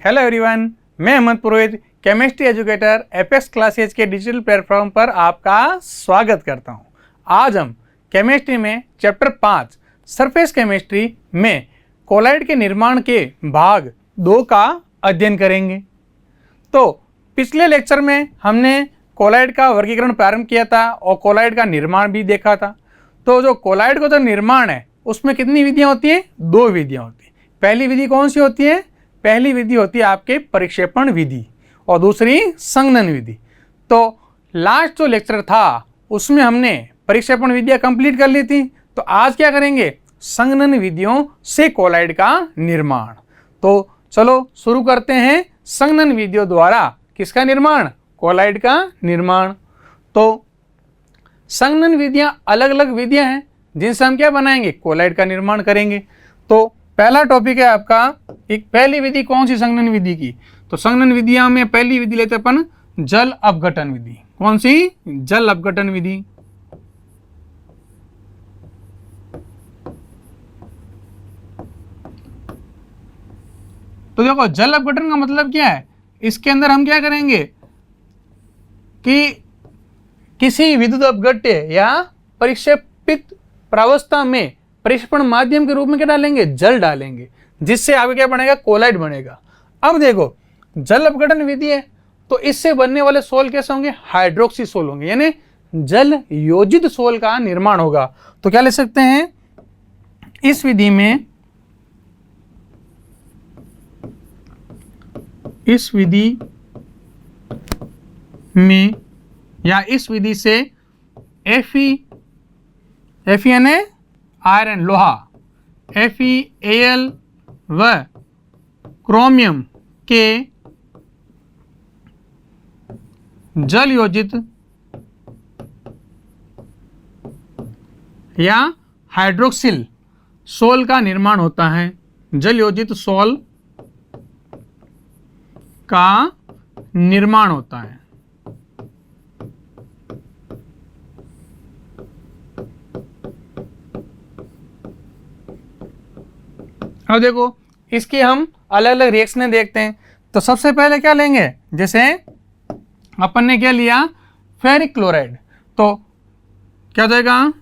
Hello everyone, मैं अहमद पुरोहित chemistry educator apex classes के digital platform पर आपका स्वागत करता हूं। आज हम केमिस्ट्री में चैप्टर 5 सरफेस केमिस्ट्री में कोलाइड के निर्माण के भाग 2 का अध्ययन करेंगे। तो पिछले लेक्चर में हमने कोलाइड का वर्गीकरण प्रारंभ किया था और कोलाइड का निर्माण भी देखा था। तो जो कोलाइड का जो निर्माण है उसमें कितनी विधियाँ होती हैं? 2 विधियाँ होती हैं। पहली विधि कौन सी होती है? पहली विधि होती है आपके परिक्षेपण विधि और दूसरी संघनन विधि। तो लास्ट जो लेक्चर था उसमें हमने परिक्षेपण विधियाँ कंप्लीट कर ली थी। तो आज क्या करेंगे? संघनन विधियों से कोलाइड का निर्माण। तो चलो शुरू करते हैं। संघनन विधियों द्वारा किसका निर्माण? कोलाइड का निर्माण। तो संघनन विधियाँ अलग अलग विधियाँ हैं जिनसे हम क्या बनाएंगे? कोलाइड का निर्माण करेंगे। तो पहला टॉपिक है आपका एक पहली विधि कौन सी? संघनन विधि की। तो संघनन विधियां में पहली विधि लेते अपन जल अपघटन विधि। कौन सी? जल अपघटन विधि। तो देखो जल अपघटन का मतलब क्या है? इसके अंदर हम क्या करेंगे कि किसी विद्युत अपघट्य या परिक्षेपित प्रावस्था में परिक्षेपण माध्यम के रूप में क्या डालेंगे? जल डालेंगे, जिससे आगे क्या बनेगा? कोलाइड बनेगा। अब देखो जल अपघटन विधि है तो इससे बनने वाले सोल कैसे होंगे? हाइड्रोक्सी सोल होंगे, यानी जल योजित सोल का निर्माण होगा। तो क्या ले सकते हैं इस विधि में? इस विधि में या इस विधि से Fe यानी आयरन लोहा, FeAl व क्रोमियम के जल योजित या हाइड्रोक्सिल सोल का निर्माण होता है। जल योजित सोल का निर्माण होता है। अब देखो इसकी हम अलग अलग रिएक्शनें देखते हैं। तो सबसे पहले क्या लेंगे? जैसे अपन ने क्या लिया? Ferric chloride. तो क्या हो जाएगा?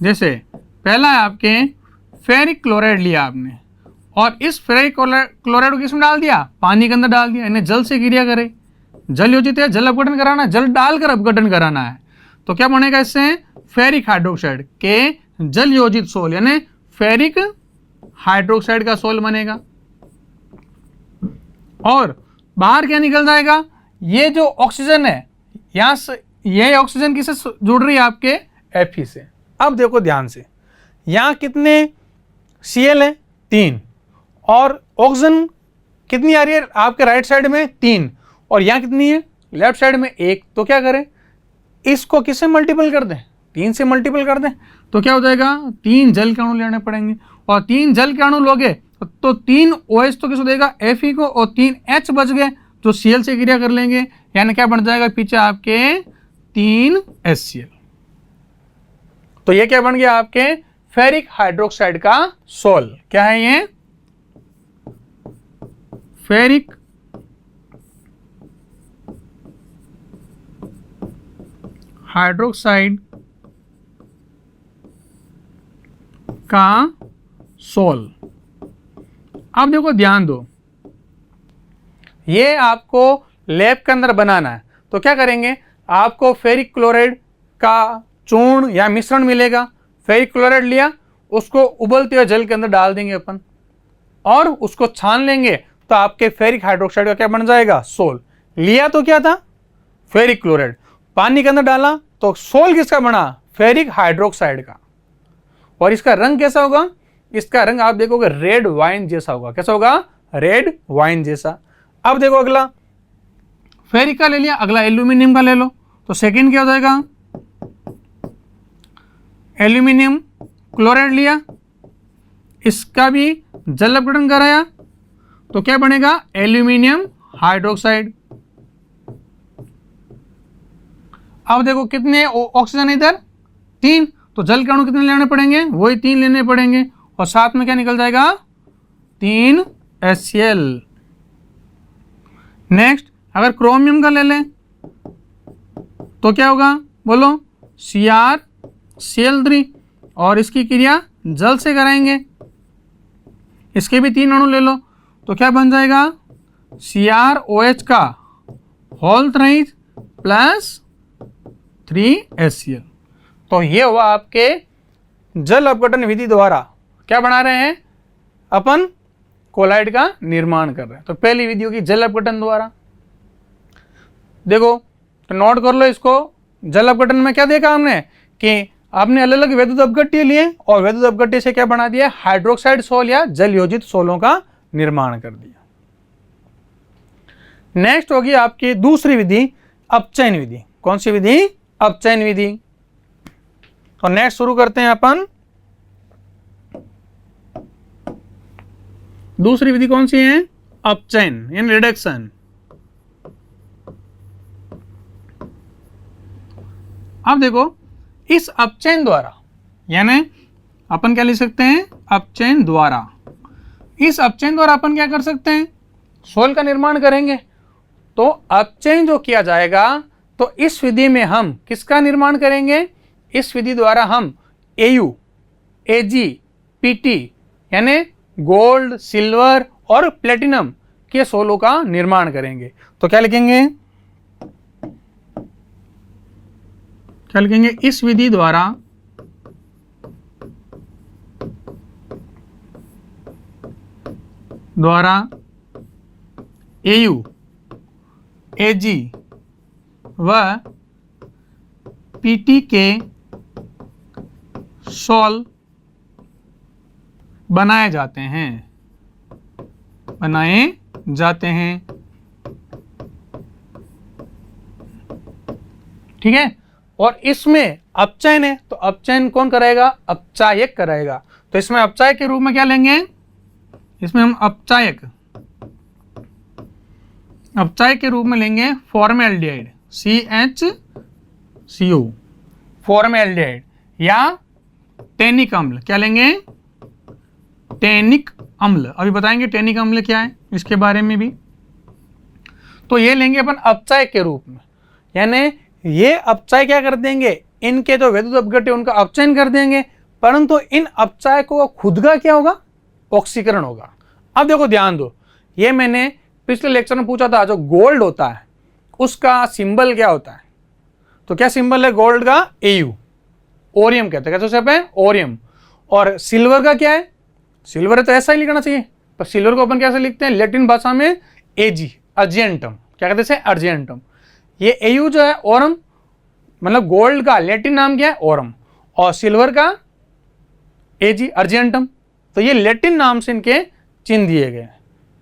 जैसे पहला है आपके फेरिक क्लोराइड लिया आपने और इस फेरिक क्लोराइड को किसमें डाल दिया? पानी के अंदर डाल दिया। यानी जल से क्रिया करे, जल योजित है, जल अपघटन कराना है, जल डालकर अपघटन कराना है। तो क्या बनेगा इससे? फेरिक हाइड्रोक्साइड के जल योजित सोल यानी फेरिक हाइड्रोक्साइड का सोल बनेगा। और बाहर क्या निकल जाएगा? ये जो ऑक्सीजन है यहां से, ये ऑक्सीजन किससे जुड़ रही है? आपके Fe से। अब देखो ध्यान से, यहां कितने Cl है? 3। और ऑक्सीजन कितनी आ रही है आपके राइट साइड में? 3। और यहां कितनी है? लेफ्ट साइड में 1। तो क्या करें? इसको किससे मल्टीपल कर दें? 3 से मल्टीपल कर दें। तो क्या हो जाएगा? 3 जल के अणु लेने पड़ेंगे और 3 जल के अणु लोगे तो 3 OH तो किसको देगा? Fe को, और 3 H बच गए जो Cl से क्रिया कर लेंगे। यानी क्या बन जाएगा पीछे आपके? 3 HCl। तो ये क्या बन गया आपके? फेरिक हाइड्रोक्साइड का सोल। क्या है ये? फेरिक हाइड्रोक्साइड का सोल। अब देखो ध्यान दो, ये आपको लैब के अंदर बनाना है। तो क्या करेंगे? आपको फेरिक क्लोराइड का चूर्ण या मिश्रण मिलेगा। फेरिक क्लोराइड लिया, उसको उबलते हुए जल के अंदर डाल देंगे अपन और उसको छान लेंगे तो आपके फेरिक हाइड्रोक्साइड का क्या बन जाएगा? सोल। लिया तो क्या था? Ferric chloride. पानी के अंदर डाला तो सोल किसका बना? फेरिक हाइड्रोक्साइड का। और इसका रंग कैसा होगा? इसका रंग आप देखोगे रेड वाइन जैसा होगा। कैसा होगा? रेड वाइन जैसा। अब देखो अगला फेरिक का ले लिया, अगला एल्यूमिनियम का ले लो। तो सेकंड क्या हो जाएगा? एल्यूमिनियम क्लोराइड लिया, इसका भी जल अपघटन कराया तो क्या बनेगा? Aluminium hydroxide. अब देखो कितने ऑक्सीजन इधर? 3। तो जल के अणु कितने लेने पड़ेंगे? वही 3 लेने पड़ेंगे और साथ में क्या निकल जाएगा? 3 HCl। नेक्स्ट अगर क्रोमियम का ले लें तो क्या होगा, बोलो, CrCl3, और इसकी क्रिया जल से कराएंगे, इसके भी 3 अणु ले लो तो क्या बन जाएगा, CrOH का होल थ्राइस प्लस 3 HCl। तो ये हुआ आपके जल अपघटन विधि द्वारा क्या बना रहे हैं, अपन कोलाइड का निर्माण कर रहे हैं। तो पहली विधि होगी जल अपघटन द्वारा। देखो तो नोट कर लो इसको, जल अपघटन में क्या देखा हमने कि आपने अलग अलग वैद्युत अपघट्य लिए और वैद्युत अपघट्य से क्या बना दिया, हाइड्रोक्साइड सोल या जल योजित सोलों का निर्माण कर दिया। नेक्स्ट होगी आपकी दूसरी विधि अपचयन विधि। कौन सी विधि, अपचयन विधि। और नेक्स्ट शुरू करते हैं अपन, दूसरी विधि कौन सी है, अपचयन यानी रिडक्शन। अब देखो इस अपचयन द्वारा, यानी अपन क्या लिख सकते हैं, अपचयन द्वारा, इस अपचयन द्वारा अपन क्या कर सकते हैं, सोल का निर्माण करेंगे। तो अपचयन जो किया जाएगा तो इस विधि में हम किसका निर्माण करेंगे, इस विधि द्वारा हम Au, Ag, Pt यानी गोल्ड, सिल्वर और प्लेटिनम के सोलों का निर्माण करेंगे। तो क्या लिखेंगे, इस विधि द्वारा Au, Ag व Pt के सोल बनाए जाते हैं, ठीक है। और इसमें अपचयन है तो अपचयन कौन कराएगा, अपचायक कराएगा। तो इसमें अपचायक के रूप में क्या लेंगे, इसमें हम अपचायक के रूप में लेंगे फॉर्मेल्डिहाइड, CHCO, फॉर्मेल्डिहाइड, या टैनिक अम्ल। क्या लेंगे, टैनिक अम्ल। अभी बताएंगे टैनिक अम्ल क्या है, इसके बारे में भी। तो ये लेंगे अपन अपचायक के रूप में, यानी ये अपचाय क्या कर देंगे, इनके जो वैद्युत अपघट्य उनका अपचयन कर देंगे, परंतु इन अपचायकों का खुद का क्या होगा, ऑक्सीकरण होगा। अब देखो ध्यान दो, ये मैंने पिछले लेक्चर में पूछा था, जो गोल्ड होता है उसका सिंबल क्या होता है, तो क्या सिंबल है गोल्ड का, Au, ओरियम कहते हैं, कैसे पे ओरियम। और सिल्वर का क्या है, सिल्वर है तो ऐसा ही लिखना चाहिए, पर सिल्वर को अपन कैसे लिखते हैं, लैटिन भाषा में Ag, अर्जेंटम, क्या कहते हैं, अर्जेंटम। ये Au जो है ओरम, मतलब गोल्ड का लैटिन नाम क्या है, ओरम, और सिल्वर का Ag, अर्जेंटम। तो ये लैटिन नाम से इनके चिन्ह दिए गए हैं,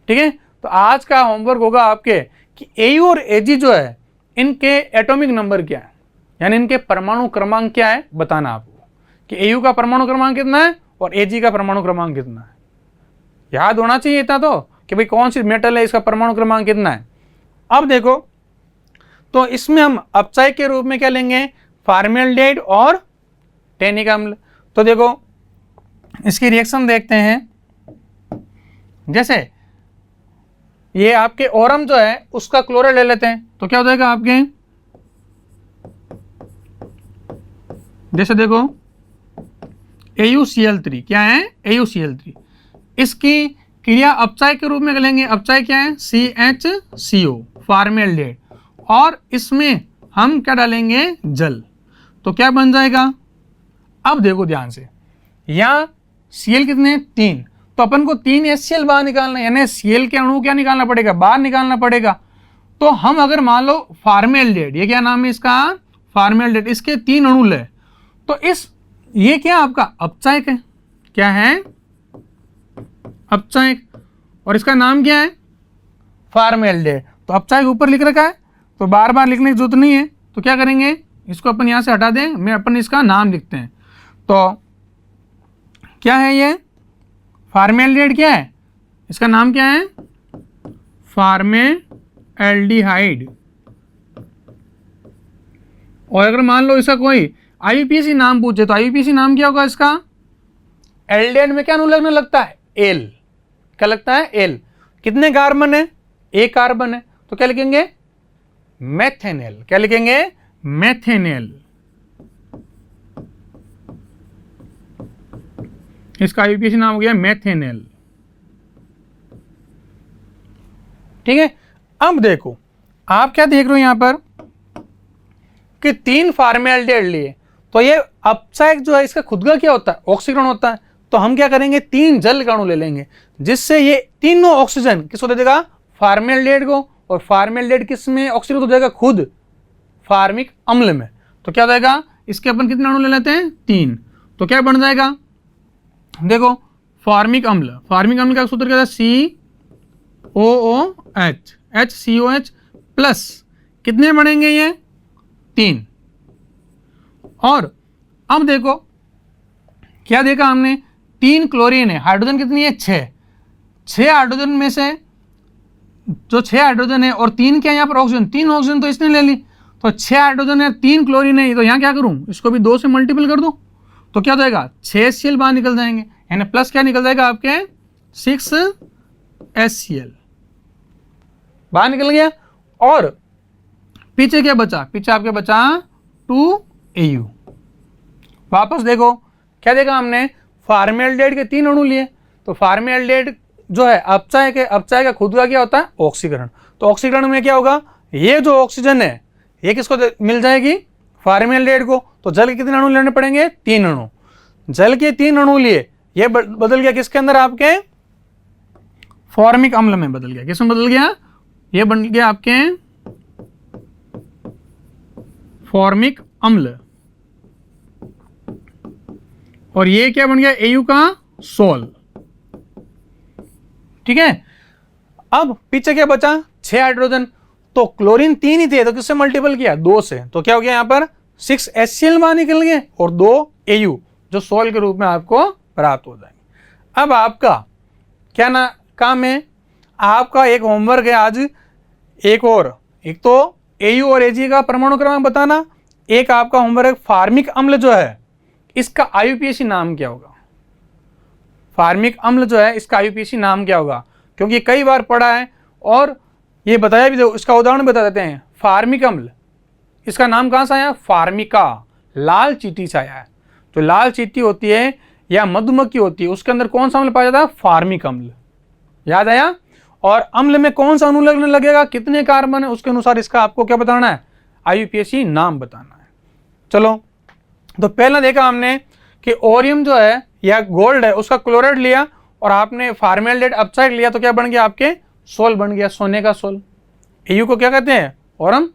ठीक है। तो आज का होमवर्क होगा आपके कि Au और Ag जो है इनके एटॉमिक नंबर क्या है, यानी इनके परमाणु क्रमांक क्या है बताना आपको, कि Au का परमाणु क्रमांक कितना है और Ag का परमाणु क्रमांक कितना है। याद होना चाहिए इतना तो, कि भाई कौन सी मेटल है, इसका परमाणु क्रमांक कितना है। अब देखो तो इसमें हम अपचाय के रूप में क्या लेंगे, फॉर्मेल्डिहाइड और टैनिक अम्ल। तो देखो इसकी रिएक्शन देखते हैं, जैसे ये आपके ओरम जो है उसका क्लोराइड ले लेते हैं तो क्या हो जाएगा आपके, जैसे देखो AuCl3, क्या है, AuCl3, इसकी क्रिया अपचाय के रूप में लेंगे। अपचाय क्या है, CHCO, फॉर्मेल्डिहाइड, और इसमें हम क्या डालेंगे, जल। तो क्या बन जाएगा, अब देखो ध्यान से, यहाँ Cl कितने, 3, तो अपन को 3 HCl बाहर निकालना है, यानी Cl के अणु क्या निकालना पड़ेगा, बाहर निकालना पड़ेगा। तो हम अगर मान लो फॉर्मेल्डिहाइड, ये क्या नाम है इसका, फॉर्मेल्डिहाइड, इसके 3 अणु ले, तो इस ये क्या आपका अपचायक है, क्या है, अपचायक, और इसका नाम क्या है, फॉर्मेल्डिहाइड। तो अपचायक ऊपर लिख रखा है तो बार बार लिखने की जरूरत नहीं है। तो क्या करेंगे, इसको अपन यहाँ से हटा दें, मैं अपन इसका नाम लिखते हैं। तो क्या है ये, फॉर्मेल्डिहाइड क्या है, इसका नाम क्या है, फॉर्मेल्डिहाइड। और अगर मान लो इसका कोई IUPAC नाम पूछे तो IUPAC नाम क्या होगा इसका, एल्डिहाइड में क्या अणु लगने लगता है, एल, क्या लगता है एल। कितने कार्बन है, एक कार्बन है, तो क्या लिखेंगे मेथेनेल। क्या लिखेंगे मेथेनेल। इसका आईयूपीएसी नाम हो गया मेथेनेल। ठीक है, अब देखो आप क्या देख रहे हो यहां पर कि 3 फॉर्मेल्डिहाइड लिए, तो ये अपचायक जो है इसका खुद का क्या होता है ऑक्सीकरण होता है। तो हम क्या करेंगे 3 जल के अणु ले लेंगे, जिससे ये तीनों ऑक्सीजन किसको दे देगा फॉर्मेल्डिहाइड को, और फॉर्मेल्डिहाइड किस में ऑक्सीकरण हो जाएगा खुद फार्मिक अम्ल में। तो क्या हो जाएगा इसके अपन कितने अणु ले लेते हैं 3, तो क्या बन जाएगा देखो फार्मिक अम्ल। फार्मिक अम्ल का सूत्र क्या है COOH, HCOH प्लस कितने बनेंगे ये 3। और अब देखो क्या देखा हमने 3 क्लोरीन है, हाइड्रोजन कितनी है 6 हाइड्रोजन में से जो 6 हाइड्रोजन है और 3 क्या यहाँ पर ऑक्सीजन, 3 ऑक्सीजन तो इसने ले ली, तो 6 हाइड्रोजन है 3 क्लोरीन है, तो यहाँ क्या करूँ इसको भी 2 से मल्टीपल कर दूँ, तो क्या हो जाएगा 6 HCl बाहर निकल जाएंगे, यानी प्लस क्या निकल जाएगा आपके 6 HCl बाहर निकल गया। और पीछे क्या बचा, पीछे आपके बचा 2 AU। वापस देखो क्या देखा हमने फॉर्मेल्डिहाइड के 3 अणु लिए, तो फॉर्मेल्डिहाइड जो है अपचायक है, अपचायक का खुद का क्या होता है ऑक्सीकरण। तो ऑक्सीकरण में क्या होगा ये जो ऑक्सीजन है ये किसको मिल जाएगी फॉर्मेल्डिहाइड को। तो जल के कितने अणु लेने पड़ेंगे 3 अणु, जल के 3 अणु लिए, ये बदल गया किसके अंदर आपके फॉर्मिक अम्ल में बदल गया। किसमें बदल गया, ये बन गया आपके फॉर्मिक अम्ल, और ये क्या बन गया AU का सोल। ठीक है, अब पीछे क्या बचा 6 हाइड्रोजन, तो क्लोरीन 3 ही थे तो किससे मल्टीपल किया 2 से, तो क्या हो गया यहाँ पर 6 HCl बाहर निकल गए और 2 AU जो सोल के रूप में आपको प्राप्त हो जाएंगे। अब आपका क्या ना काम है, आपका एक होमवर्क है आज, एक और, एक तो AU और AG का परमाणु क्रमांक बताना, एक आपका होमवर्क फार्मिक अम्ल जो है इसका आईयूपीएसी नाम क्या होगा। फार्मिक अम्ल जो है इसका आईयूपीएसी नाम क्या होगा, क्योंकि कई बार पढ़ा है और ये बताया भी, इसका उदाहरण बता देते हैं। फार्मिक अम्ल इसका नाम कहाँ से आया, फार्मिका, लाल चींटी से आया है। तो लाल चींटी होती है या मधुमक्खी होती है उसके अंदर कौन सा अम्ल पाया जाता है फार्मिक अम्ल, याद आया। और अम्ल में कौन सा अणु लगने लगेगा, कितने कार्बन है, उसके अनुसार इसका आपको क्या बताना है आईयूपीएसी नाम बताना है। चलो तो पहला देखा हमने कि ओरियम जो है या गोल्ड है उसका क्लोराइड लिया और आपने फॉर्मेल्डिहाइड अपचायक लिया, तो क्या बन गया आपके सोल बन गया, सोने का सोल। AU को क्या कहते हैं ओरम,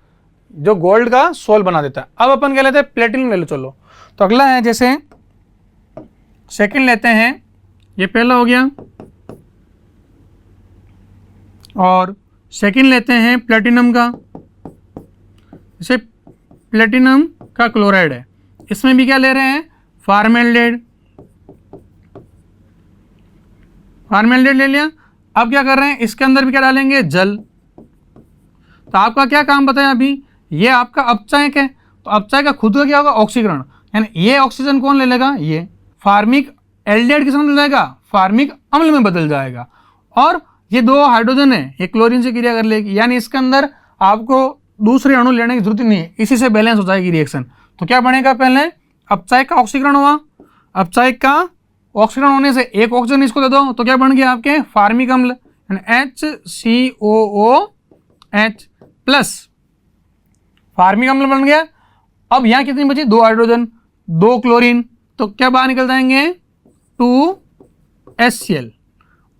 जो गोल्ड का सोल बना देता है। अब अपन क्या लेते हैं प्लेटिनम ले लो। चलो तो अगला है जैसे सेकंड लेते हैं, ये पहला हो गया, और सेकंड लेते हैं प्लेटिनम का, जैसे प्लेटिनम का क्लोराइड है, इसमें भी क्या ले रहे हैं फॉर्मेल्डिहाइड, फॉर्मेल्डिहाइड ले लिया। अब क्या कर रहे हैं इसके अंदर भी क्या डालेंगे जल। तो आपका क्या काम बताया अभी, ये आपका अपचायक है, तो अपचायक का खुद का क्या होगा ऑक्सीकरण, यानी ये ऑक्सीजन कौन ले लेगा, ये फार्मिक एल्डिहाइड किसमें बदल जाएगा फार्मिक अम्ल में बदल जाएगा। और ये 2 हाइड्रोजन है ये क्लोरीन से क्रिया कर लेगी, यानी इसके अंदर आपको दूसरे अणु लेने की जरूरत नहीं है, इसी से बैलेंस हो जाएगी रिएक्शन। तो क्या बनेगा पहले अपचायक का ऑक्सीकरण हुआ, अपचायक का ऑक्सीकरण होने से एक ऑक्सीजन इसको दे दो, तो क्या बन गया आपके फार्मिक अम्ल HCOOH प्लस फार्मिक अम्ल बन गया। अब यहाँ कितनी बची 2 हाइड्रोजन 2 क्लोरीन, तो क्या बाहर निकल जाएंगे 2 HCl,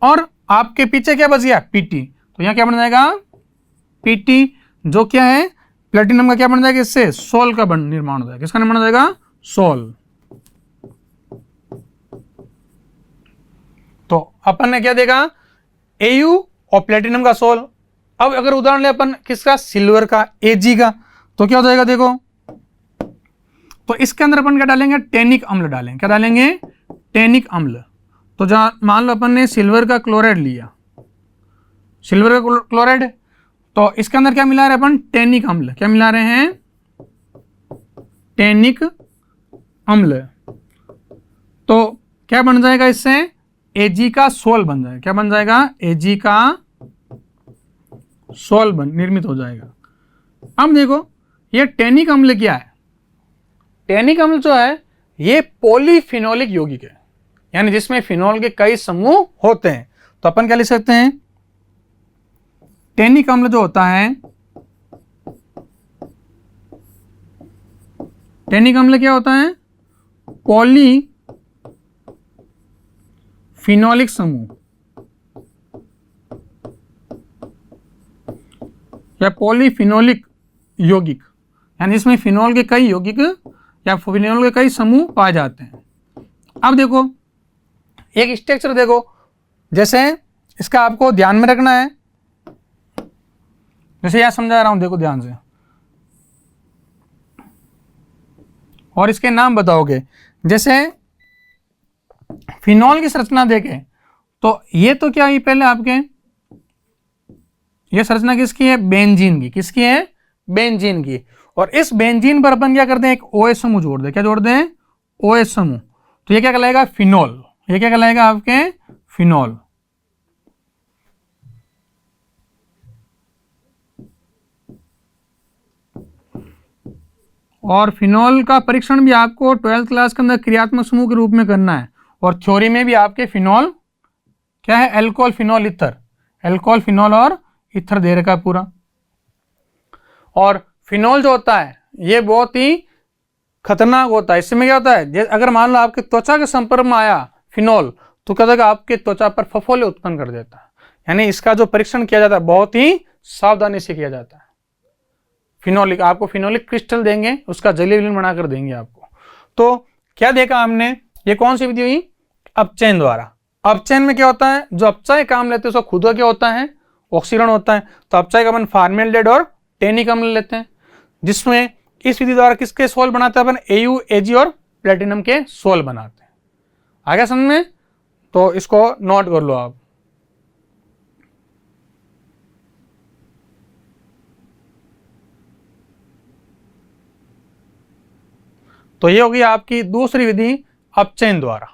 और आपके पीछे क्या बच गया PT, तो यहाँ क्या बन जाएगा PT, जो क्या है प्लेटिनम का क्या बन जाएगा, इससे सोल का निर्माण हो जाएगा। किसका निर्माण हो जाएगा सोल। तो अपन ने क्या देखा AU और प्लेटिनम का सोल। अब अगर उदाहरण ले अपन किसका सिल्वर का Ag का, तो क्या हो जाएगा देखो, तो इसके अंदर अपन क्या डालेंगे टैनिक अम्ल डालेंगे। क्या डालेंगे टैनिक अम्ल। तो जहां मान लो अपन ने सिल्वर का क्लोराइड लिया, सिल्वर का क्लोराइड, तो इसके अंदर क्या मिला रहे हैं अपन टैनिक अम्ल। क्या मिला रहे हैं टैनिक अम्ल। तो क्या बन जाएगा इससे Ag का सोल बन जाएगा। क्या बन जाएगा? Ag का सोल निर्मित हो जाएगा। अब देखो ये टैनिक अम्ल क्या है? टैनिक अम्ल जो है ये पॉलीफिनोलिक यौगिक है, यानी जिसमें फिनोल के कई समूह होते हैं। तो अपन क्या लिख सकते हैं? टैनिक अम्ल जो होता है, टैनिक अम्ल क्या होता है? पॉलीफिनोलिक समूह या पॉलीफिनोलिक यौगिक, यानी इसमें फिनोल के कई यौगिक या फिनोल के कई समूह पाए जाते हैं। अब देखो एक स्ट्रक्चर देखो, जैसे इसका आपको ध्यान में रखना है, जैसे यह समझा रहा हूं, देखो ध्यान से, और इसके नाम बताओगे। जैसे फिनोल की संरचना देखें तो ये तो क्या है, पहले आपके ये संरचना किसकी है? बेंजीन की। किसकी है? बेंजीन की। और इस बेंजीन पर अपन क्या करते हैं? एक OH समूह जोड़ दे। क्या जोड़ दें? OH समूह। तो ये क्या कहलाएगा? फिनोल। ये क्या कहलाएगा? आपके फिनोल। और फिनोल का परीक्षण भी आपको 12th क्लास के अंदर क्रियात्मक समूह के रूप में करना है। और थ्योरी में भी आपके फिनोल क्या है? Alcohol, phenol, ether. Alcohol, phenol और ईथर दे रखा है पूरा। और फिनोल जो होता है ये बहुत ही खतरनाक होता है। इसमें क्या होता है? अगर मान लो आपके त्वचा के संपर्क में आया फिनोल तो क्या होगा? आपके त्वचा पर फफोले उत्पन्न कर देता है। यानी इसका जो परीक्षण किया जाता है बहुत ही सावधानी से किया जाता है। फिनोलिक, आपको फिनोलिक क्रिस्टल देंगे, उसका जलीय विलयन बनाकर देंगे आपको। तो क्या देखा हमने? ये कौन सी विधि हुई? अपचयन द्वारा। अपचयन में क्या होता है? जो अपचय का अम्ल लेते हैं उसका खुद का क्या होता है? ऑक्सीकरण होता है। तो अपचय का अपन फॉर्मेल्डिहाइड और टैनिक अम्ल लेते हैं, जिसमें इस विधि द्वारा किसके सोल बनाते हैं? अपन AU, Ag और प्लेटिनम के सोल बनाते हैं। आगे समझ में? तो इसको नोट कर लो आप। तो ये होगी आपकी दूसरी विधि अपचयन द्वारा।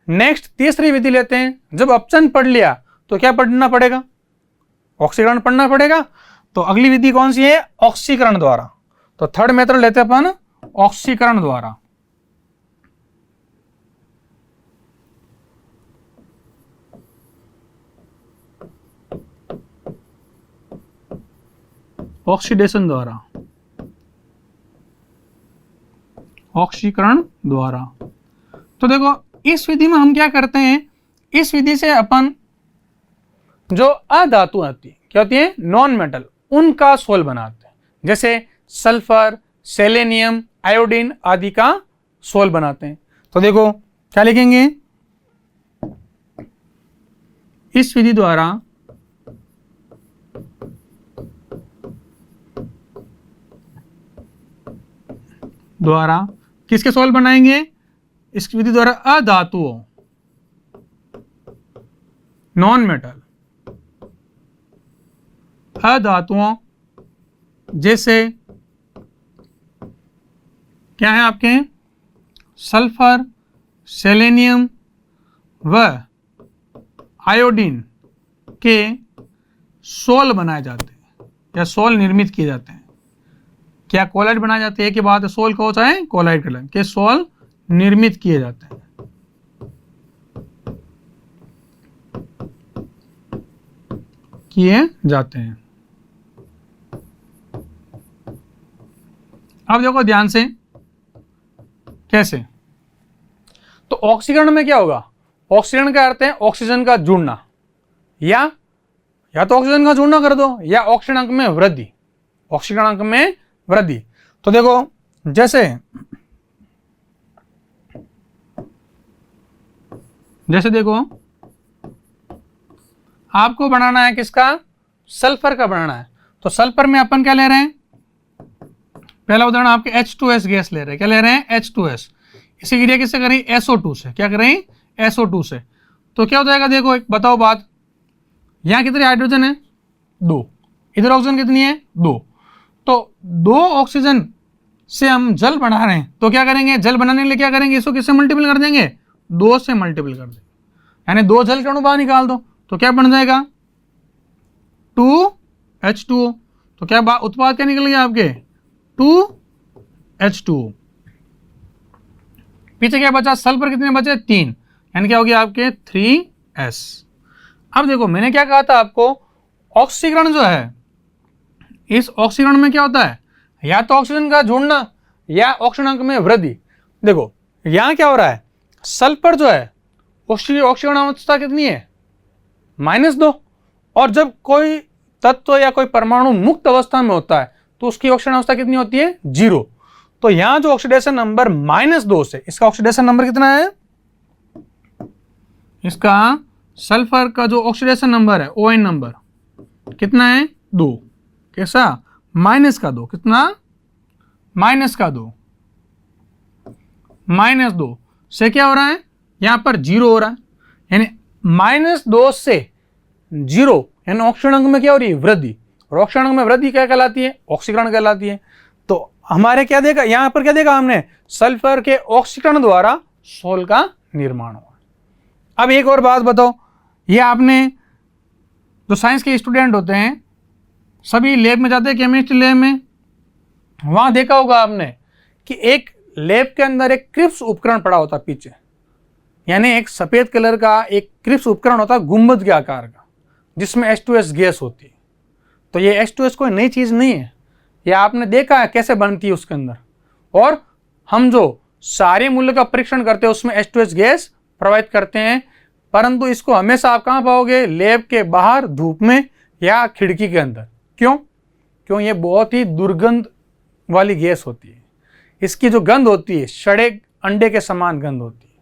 नेक्स्ट तीसरी विधि लेते हैं। जब अपचयन पढ़ लिया तो क्या पढ़ना पड़ेगा? ऑक्सीकरण पढ़ना पड़ेगा। तो अगली विधि कौन सी है? ऑक्सीकरण द्वारा। तो थर्ड मेथड लेते हैं अपन ऑक्सीकरण द्वारा। ऑक्सीडेशन द्वारा, ऑक्सीकरण द्वारा। तो देखो इस विधि में हम क्या करते हैं? इस विधि से अपन जो अधातु आती है, क्या होती है? नॉन मेटल, उनका सोल बनाते हैं। जैसे सल्फर, सेलेनियम, आयोडीन आदि का सोल बनाते हैं। तो देखो क्या लिखेंगे? इस विधि द्वारा किसके सोल बनाएंगे? इस विधि द्वारा अधातुओं, नॉन मेटल अधातुओं, जैसे क्या है आपके? सल्फर, सेलेनियम व आयोडीन के सोल बनाए जाते हैं या सोल निर्मित किए जाते हैं। क्या कोलाइड बनाए जाते हैं? एक ही बात है, सोल को चाहे कोलाइड कहलाए, के सोल निर्मित किए जाते हैं। किए जाते हैं। अब देखो ध्यान से कैसे। तो ऑक्सीकरण में क्या होगा? ऑक्सीकरण का अर्थ है ऑक्सीजन का जुड़ना, या तो ऑक्सीजन का जुड़ना कर दो या ऑक्सीजन अंक में वृद्धि। ऑक्सीकरण अंक में वृद्धि। तो देखो जैसे देखो आपको बनाना है किसका? सल्फर का बनाना है। तो सल्फर में अपन क्या ले रहे हैं? पहला उदाहरण आपके H2S गैस ले रहे हैं। क्या ले रहे हैं? H2S। इसी क्रिया किससे करें? SO2 से। क्या करें? SO2 से। तो क्या हो जाएगा? देखो एक बताओ बात, यहां कितने हाइड्रोजन है? 2। इधर ऑक्सीजन कितनी है? 2। तो 2 ऑक्सीजन से हम जल बना रहे हैं, तो क्या करेंगे? जल बनाने के लिए क्या करेंगे? इसको किससे मल्टीपल कर देंगे? 2 से मल्टीपल कर देंगे। यानी 2 जल के अणु बाहर निकाल दो तो क्या बन जाएगा 2H2O। तो क्या उत्पाद क्या निकल गया आपके 2H2O। पीछे क्या बचा, सल्फर कितने बचे 3, यानी क्या हो गया आपके 3S। अब देखो मैंने क्या कहा था आपको, ऑक्सीकरण जो है, इस ऑक्सीकरण में क्या होता है, या तो ऑक्सीजन का जुड़ना या ऑक्सीजनांक में वृद्धि। देखो यहां क्या हो रहा है, सल्फर जो है ऑक्सीकरण अवस्था कितनी है -2, और जब कोई तत्व या कोई परमाणु मुक्त अवस्था में होता है तो उसकी ऑक्सीकरण अवस्था कितनी होती है 0। तो यहां जो ऑक्सीडेशन नंबर -2 से, इसका ऑक्सीडेशन नंबर कितना है, इसका सल्फर का जो ऑक्सीडेशन नंबर है ON नंबर कितना है 2, कैसा -2, कितना -2 से क्या हो रहा है, यहां पर 0 हो रहा है, यानी -2 से 0 यानी ऑक्सीकरण में क्या हो रही है वृद्धि, और ऑक्सीकरण में वृद्धि क्या कहलाती है, ऑक्सीकरण कहलाती है। तो हमारे क्या देखा, यहां पर क्या देखा हमने, सल्फर के ऑक्सीकरण द्वारा सोल का निर्माण हुआ। अब एक और बात बताओ, ये आपने जो साइंस के स्टूडेंट होते हैं सभी लैब में जाते हैं, केमिस्ट्री लैब में, वहां देखा होगा आपने कि एक लैब के अंदर एक क्रिप्स उपकरण पड़ा होता पीछे, यानी एक सफेद कलर का एक क्रिप्स उपकरण होता गुंबद के आकार का, जिसमें H2S गैस होती है। तो ये H2S कोई नई चीज नहीं है, यह आपने देखा है कैसे बनती है उसके अंदर, और हम जो सारे मूल्य का परीक्षण करते हैं उसमें H2S गैस प्रवाहित करते हैं, परंतु इसको हमेशा आप कहाँ पाओगे, लैब के बाहर धूप में या खिड़की के अंदर। क्यों ये बहुत ही दुर्गंध वाली गैस होती है, इसकी जो गंध होती है सड़े अंडे के समान गंध होती है।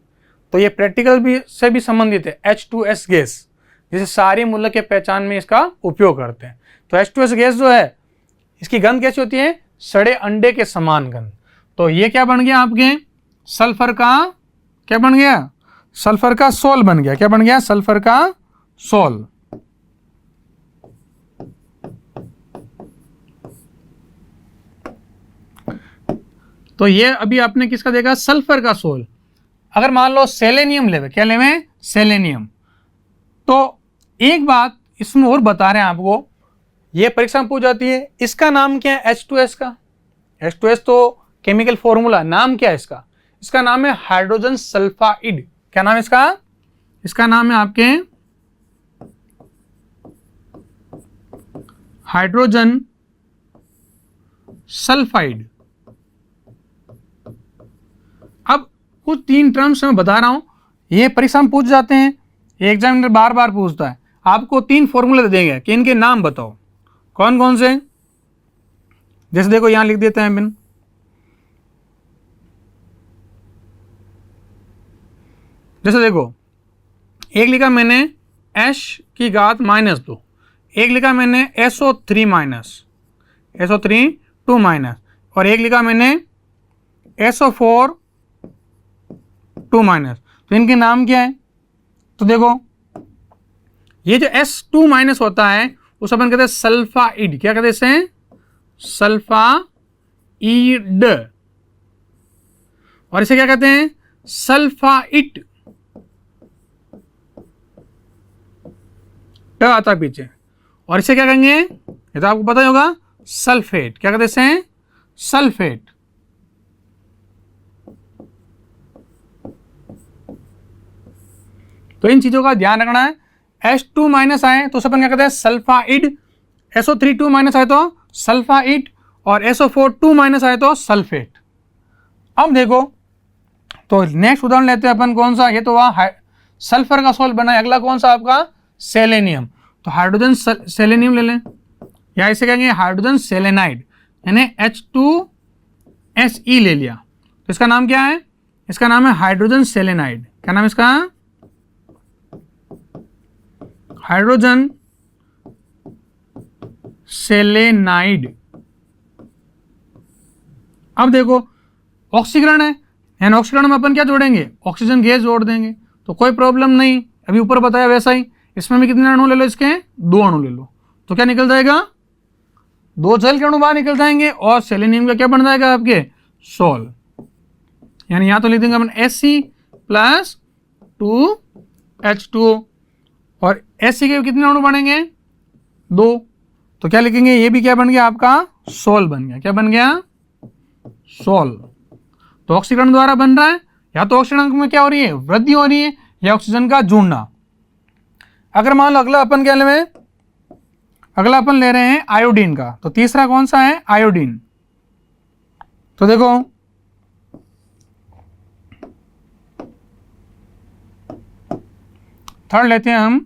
तो ये प्रैक्टिकल भी से भी संबंधित है, H2S गैस, जिसे सारी मूल्य के पहचान में इसका उपयोग करते हैं। तो H2S गैस जो है इसकी गंध कैसी होती है, सड़े अंडे के समान गंध। तो ये क्या बन गया आपके, सल्फर का क्या बन गया, सल्फर का सोल बन गया। क्या बन गया, सल्फर का सोल। तो ये अभी आपने किसका देखा, सल्फर का सोल। अगर मान लो सेलेनियम लेवे, क्या लेवे, सेलेनियम, तो एक बात इसमें और बता रहे हैं आपको, ये परीक्षा में पूछ जाती है, इसका नाम क्या है H2S का। H2S तो केमिकल फॉर्मूला, नाम क्या है इसका, इसका नाम है हाइड्रोजन सल्फाइड। क्या नाम है इसका, इसका नाम है आपके हाइड्रोजन सल्फाइड। अब कुछ 3 टर्म्स मैं बता रहा हूं, ये परीक्षा में पूछ जाते हैं, एग्जामिनर बार बार पूछता है, आपको 3 फॉर्मूले दे देंगे कि इनके नाम बताओ कौन कौन से। जैसे देखो यहां लिख देते हैं बिन, जैसे देखो एक लिखा मैंने H की घात -2, एक लिखा मैंने SO3 2 माइनस, और एक लिखा मैंने SO4 2 माइनस। तो इनके नाम क्या है, तो देखो ये जो S2- होता है उसे अपन कहते हैं सल्फाइड। क्या कहते हैं इसे, सल्फाइड। और इसे क्या कहते हैं, सल्फाइट। ट आता पीछे। और इसे क्या कहेंगे, ये तो आपको पता ही होगा, सल्फेट। क्या कहते हैं, सल्फेट। तो इन चीजों का ध्यान रखना है। H2- आए तो अपन क्या कहते हैं, सल्फाइड। SO3 2- आए तो सल्फाइड, और SO4 2- आए तो सल्फेट। अब देखो, तो नेक्स्ट उदाहरण लेते हैं अपन, कौन सा, ये तो वहां सल्फर का सोल बना है, अगला कौन सा आपका, सेलेनियम। तो हाइड्रोजन सेलेनियम ले लें, या इसे कहेंगे हाइड्रोजन सेलेनाइड, यानी H2Se ले लिया। तो इसका नाम क्या है, इसका नाम है हाइड्रोजन सेलेनाइड। क्या नाम है इसका, हाइड्रोजन सेलेनाइड। अब देखो ऑक्सीकरण है, यानी ऑक्सीकरण में अपन क्या जोड़ेंगे, ऑक्सीजन गैस जोड़ देंगे, तो कोई प्रॉब्लम नहीं। अभी ऊपर बताया वैसा ही, इसमें भी कितने अणु ले लो, इसके 2 अणु ले लो, तो क्या निकल जाएगा, 2 जल के अणु बाहर निकल जाएंगे, और सेलेनियम का क्या बन जाएगा आपके, सोल। यानी यहां तो लिख देंगे अपन Sc+2 H2O और Hc के कितने अणु बनेंगे 2, तो क्या लिखेंगे ये भी क्या बन गया आपका सोल बन गया। क्या बन गया सोल। तो ऑक्सीकरण द्वारा बन रहा है, या तो ऑक्सीकरण में क्या हो रही है वृद्धि हो रही है या ऑक्सीजन का जुड़ना। अगर मान लो अगला अपन क्या ले, अगला अपन ले रहे हैं आयोडीन का, तो तीसरा कौन सा है आयोडीन। तो देखो थर्ड लेते हैं हम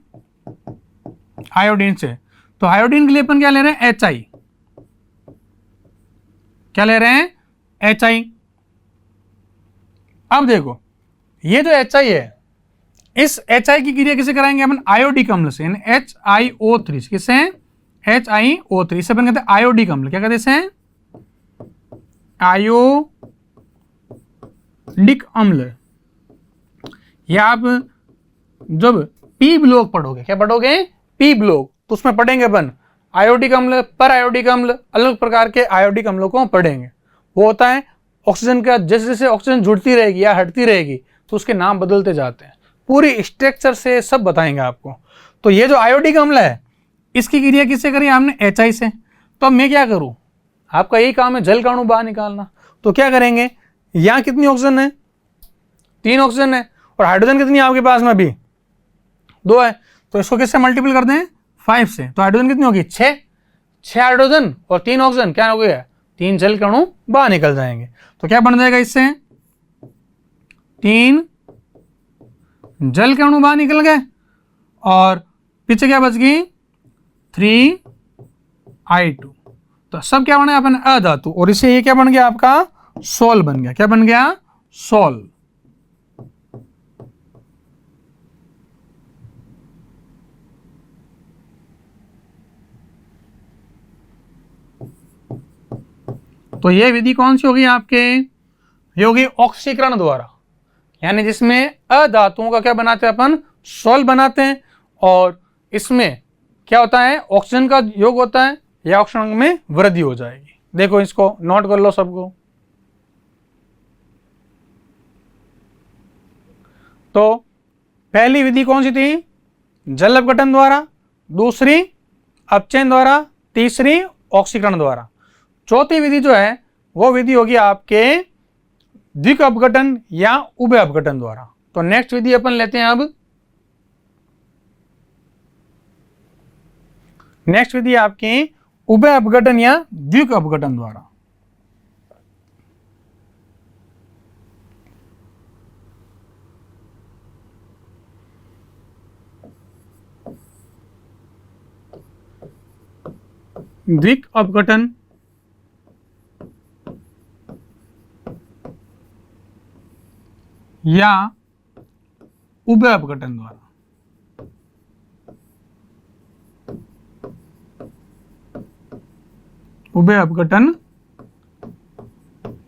आयोडीन से, तो आयोडीन के लिए अपन क्या ले रहे हैं HI, क्या ले रहे हैं HI। अब देखो ये जो HI है, इस HI की क्रिया किसे कराएंगे अपन आयोडिक अम्ल से, यानी HiO3 किससे HiO3 से अपन कहते हैं आयोडिक अम्ल। क्या कहते हैं आयोडिक अम्ल। या आप जब पी ब्लॉक पढ़ोगे, क्या पढ़ोगे पी ब्लॉक, तो उसमें पढ़ेंगे अपन आयोडिक अम्ल पर आयोडिक अम्ल, अलग प्रकार के आयोडिक अम्लों को पढ़ेंगे। वो होता है ऑक्सीजन का जैसे जैसे ऑक्सीजन जुड़ती रहेगी या हटती रहेगी तो उसके नाम बदलते जाते हैं, पूरी स्ट्रक्चर से सब बताएंगे आपको। तो ये जो आयोडिक अम्ल है इसकी क्रिया किससे करी हमने HI से। तो अब मैं क्या करूं, आपका यही काम है जल का अणु बाहर निकालना। तो क्या करेंगे, यहाँ कितनी ऑक्सीजन है 3 ऑक्सीजन है और हाइड्रोजन कितनी है आपके पास में अभी 2 है, तो इसको किससे मल्टीपल कर दें 5 से, तो हाइड्रोजन कितनी होगी 6 हाइड्रोजन और 3 ऑक्सीजन, क्या हो गया 3 जल के अणु बाहर निकल जाएंगे। तो क्या बन जाएगा इससे 3 जल के अणु बाहर निकल गए और पीछे क्या बच गई 3I2। तो सब क्या बना अपन अधातु, और इससे ये क्या बन गया आपका सोल बन गया। क्या बन गया सोल। तो ये विधि कौन सी होगी आपके, ये होगी ऑक्सीकरण द्वारा, यानी जिसमें अधातुओं का क्या बनाते हैं अपन सोल बनाते हैं, और इसमें क्या होता है ऑक्सीजन का योग होता है या ऑक्सीजन में वृद्धि हो जाएगी। देखो इसको नोट कर लो सबको। तो पहली विधि कौन सी थी जल अपघटन द्वारा, दूसरी अपचयन द्वारा, तीसरी ऑक्सीकरण द्वारा। चौथी विधि जो है वो विधि होगी आपके द्विक अपघटन या उभय अपघटन द्वारा। तो नेक्स्ट विधि अपन लेते हैं अब, नेक्स्ट विधि आपकी उभय अपघटन या द्विक अपघटन द्वारा। द्विक अपघटन या उभय अपघटन द्वारा। उभय अपघटन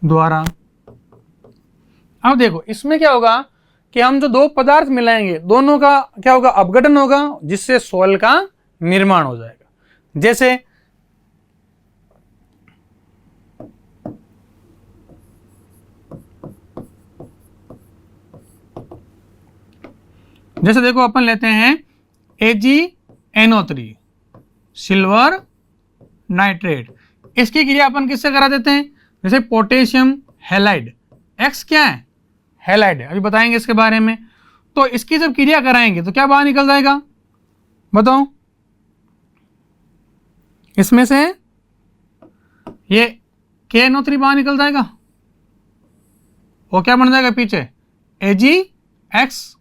द्वारा। अब देखो इसमें क्या होगा कि हम जो दो पदार्थ मिलाएंगे दोनों का क्या होगा अपघटन होगा, जिससे सोल का निर्माण हो जाएगा। जैसे देखो अपन लेते हैं AgNO3 सिल्वर नाइट्रेट, इसकी क्रिया अपन किससे करा देते हैं, जैसे पोटेशियम हैलाइड, X क्या है हैलाइड है, अभी बताएंगे इसके बारे में। तो इसकी जब क्रिया कराएंगे तो क्या बाहर निकल जाएगा बताओ, इसमें से ये KNO3 बाहर निकल जाएगा और क्या बन जाएगा पीछे AgX।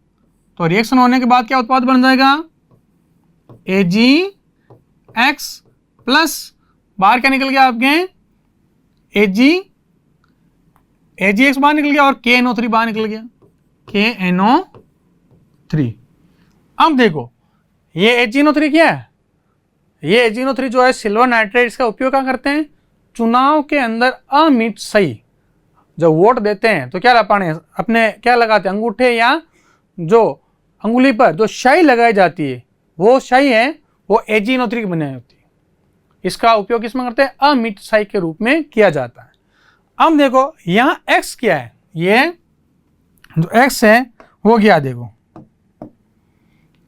तो रिएक्शन होने के बाद क्या उत्पाद बन जाएगा AgX प्लस बाहर क्या निकल गया आपके AgX बाहर निकल गया और KNO3 बाहर निकल गया KNO3। अब देखो ये AgNO3 क्या है, ये AgNO3 जो है सिल्वर नाइट्रेट, इसका उपयोग क्या करते हैं चुनाव के अंदर अमिट सही जब वोट देते हैं तो क्या लगाने अपने क्या लगाते हैं अंगूठे या जो अंगुली पर जो शाई लगाई जाती है वो शाई है वो AgNO3 की बनाई होती है। इसका उपयोग किसमें करते हैं अमिट शाई के रूप में किया जाता है। अब देखो यहाँ X क्या है, ये जो X है वो क्या देखो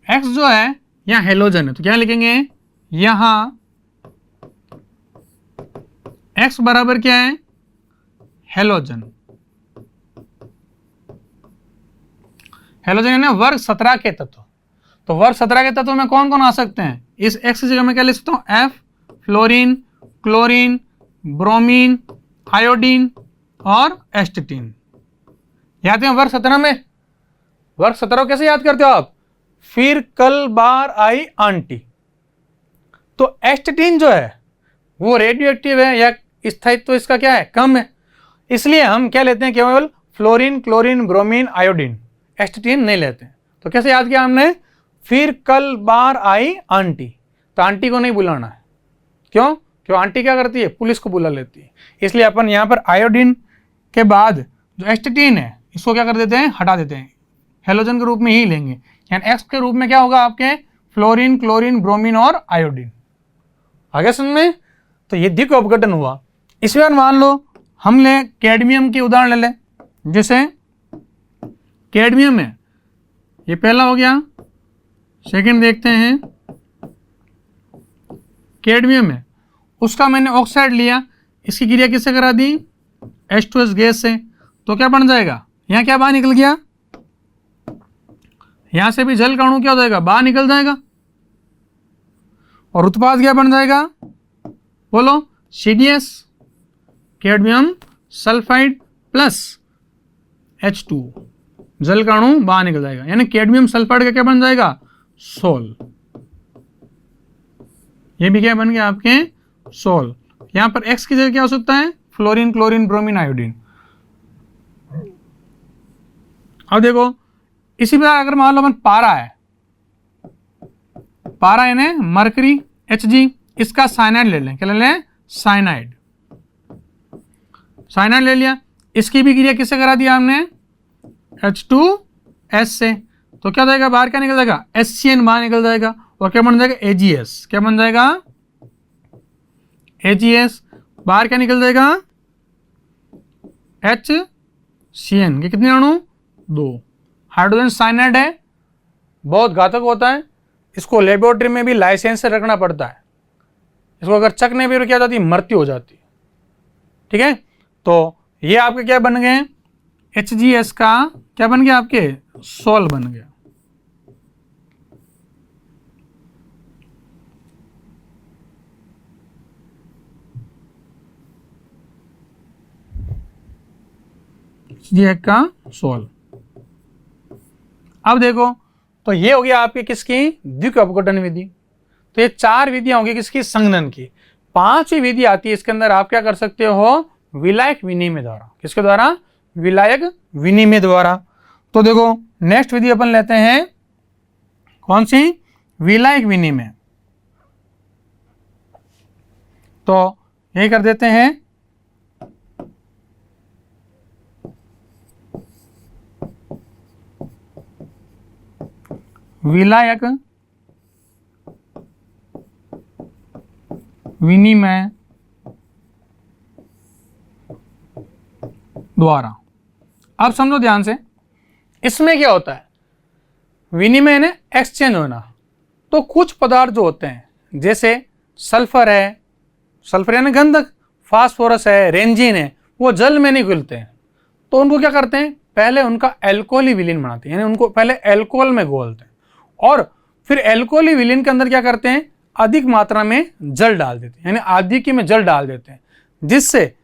X जो है यहाँ हेलोजन है, तो क्या लिखेंगे यहाँ X बराबर क्या है, हेलोजन। हेलोजन यानी वर्ग 17 के तत्व। तो वर्ग 17 के तत्व में कौन कौन आ सकते हैं, इस X की जगह में क्या लिख सकता हूं, F, fluorine, chlorine, bromine, iodine और एस्टेटीन। याद है वर्ग 17 में, वर्ग 17 कैसे याद करते हो आप, फिर कल बार आई आंटी। तो एस्टेटीन जो है वो रेडियो एक्टिव है या स्थायित्व इसका क्या है, कम है, इसलिए हम क्या लेते हैं, केवल फ्लोरीन, क्लोरीन, ब्रोमीन, आयोडीन, एस्टेटीन नहीं लेते हैं। तो कैसे याद किया हमने, फिर कल बार आई आंटी। तो आंटी को नहीं बुलाना है, क्यों, क्यों आंटी क्या करती है, पुलिस को बुला लेती है, इसलिए अपन यहाँ पर आयोडीन के बाद जो एस्टेटीन है इसको क्या कर देते हैं, हटा देते हैं, हेलोजन के रूप में ही लेंगे। यानी एक्स के रूप में क्या होगा आपके, फ्लोरीन, क्लोरीन, ब्रोमीन और आयोडीन। आगे समझ में। तो ये द्विक अपघटन हुआ। इसी बार मान लो हम ले कैडमियम की उदाहरण ले लें, जैसे कैडमियम है, ये पहला हो गया, सेकंड देखते हैं, कैडमियम है, उसका मैंने ऑक्साइड लिया, इसकी क्रिया किससे करा दी, H2S गैस से। तो क्या बन जाएगा, यहाँ क्या बाहर निकल गया, यहां से भी जल का अणु क्या हो जाएगा, बाहर निकल जाएगा, और उत्पाद क्या बन जाएगा, बोलो, CDS, cadmium sulphide plus H2, जल का अणु बाहर निकल जाएगा, यानी कैडमियम सल्फाइड का क्या बन जाएगा, सोल। ये भी क्या बन गया आपके, सोल। यहां पर X की जगह क्या हो सकता है, फ्लोरीन, क्लोरीन, ब्रोमीन, आयोडीन। अब देखो इसी प्रकार अगर मान लो अपन पारा है, पारा यानी मरकरी Hg, इसका साइनाइड ले लें, क्या ले लें, साइनाइड, साइनाइड ले लिया, इसकी भी क्रिया किससे करा दिया हमने, H2S से। तो क्या जाएगा, बाहर क्या निकल जाएगा, HCN बाहर निकल जाएगा, और क्या बन जाएगा, AgS, क्या बन जाएगा, AgS, बाहर क्या निकल जाएगा, HCN के कितने अणु, 2। हाइड्रोजन साइनाइड है, बहुत घातक होता है, इसको लेबोरेटरी में भी लाइसेंस से रखना पड़ता है, इसको अगर चक नहीं भी क्या जाती, मृत्यु हो जाती है, ठीक है। तो ये आपके क्या बन गए, HgS का क्या बन गया, आपके सोल बन गया। HgS का सोल। अब देखो तो ये हो गया आपके किसकी, द्विक अपघटन विधि। तो ये 4 विधियां होंगी किसकी, संघनन की। 5वीं विधि आती है इसके अंदर, आप क्या कर सकते हो, विलायक विनिमय द्वारा। किसके द्वारा, विलायक विनिमय द्वारा। तो देखो नेक्स्ट विधि अपन लेते हैं, कौन सी, विलायक विनिमय। तो यही कर देते हैं, विलायक विनिमय द्वारा। अब समझो ध्यान से, इसमें क्या होता है, विनिमय ने एक्सचेंज होना। तो कुछ पदार्थ जो होते हैं जैसे सल्फर है, सल्फर यानी गंधक, फास्फोरस है, रेंजिन है, वो जल में नहीं घुलते हैं, तो उनको क्या करते हैं, पहले उनका एल्कोहली विलीन बनाते हैं, यानी उनको पहले एल्कोहल में घोलते हैं, और फिर एल्कोहली विलीन के अंदर क्या करते हैं, अधिक मात्रा में जल डाल देते हैं, यानी आदिकी में जल डाल देते हैं, जिससे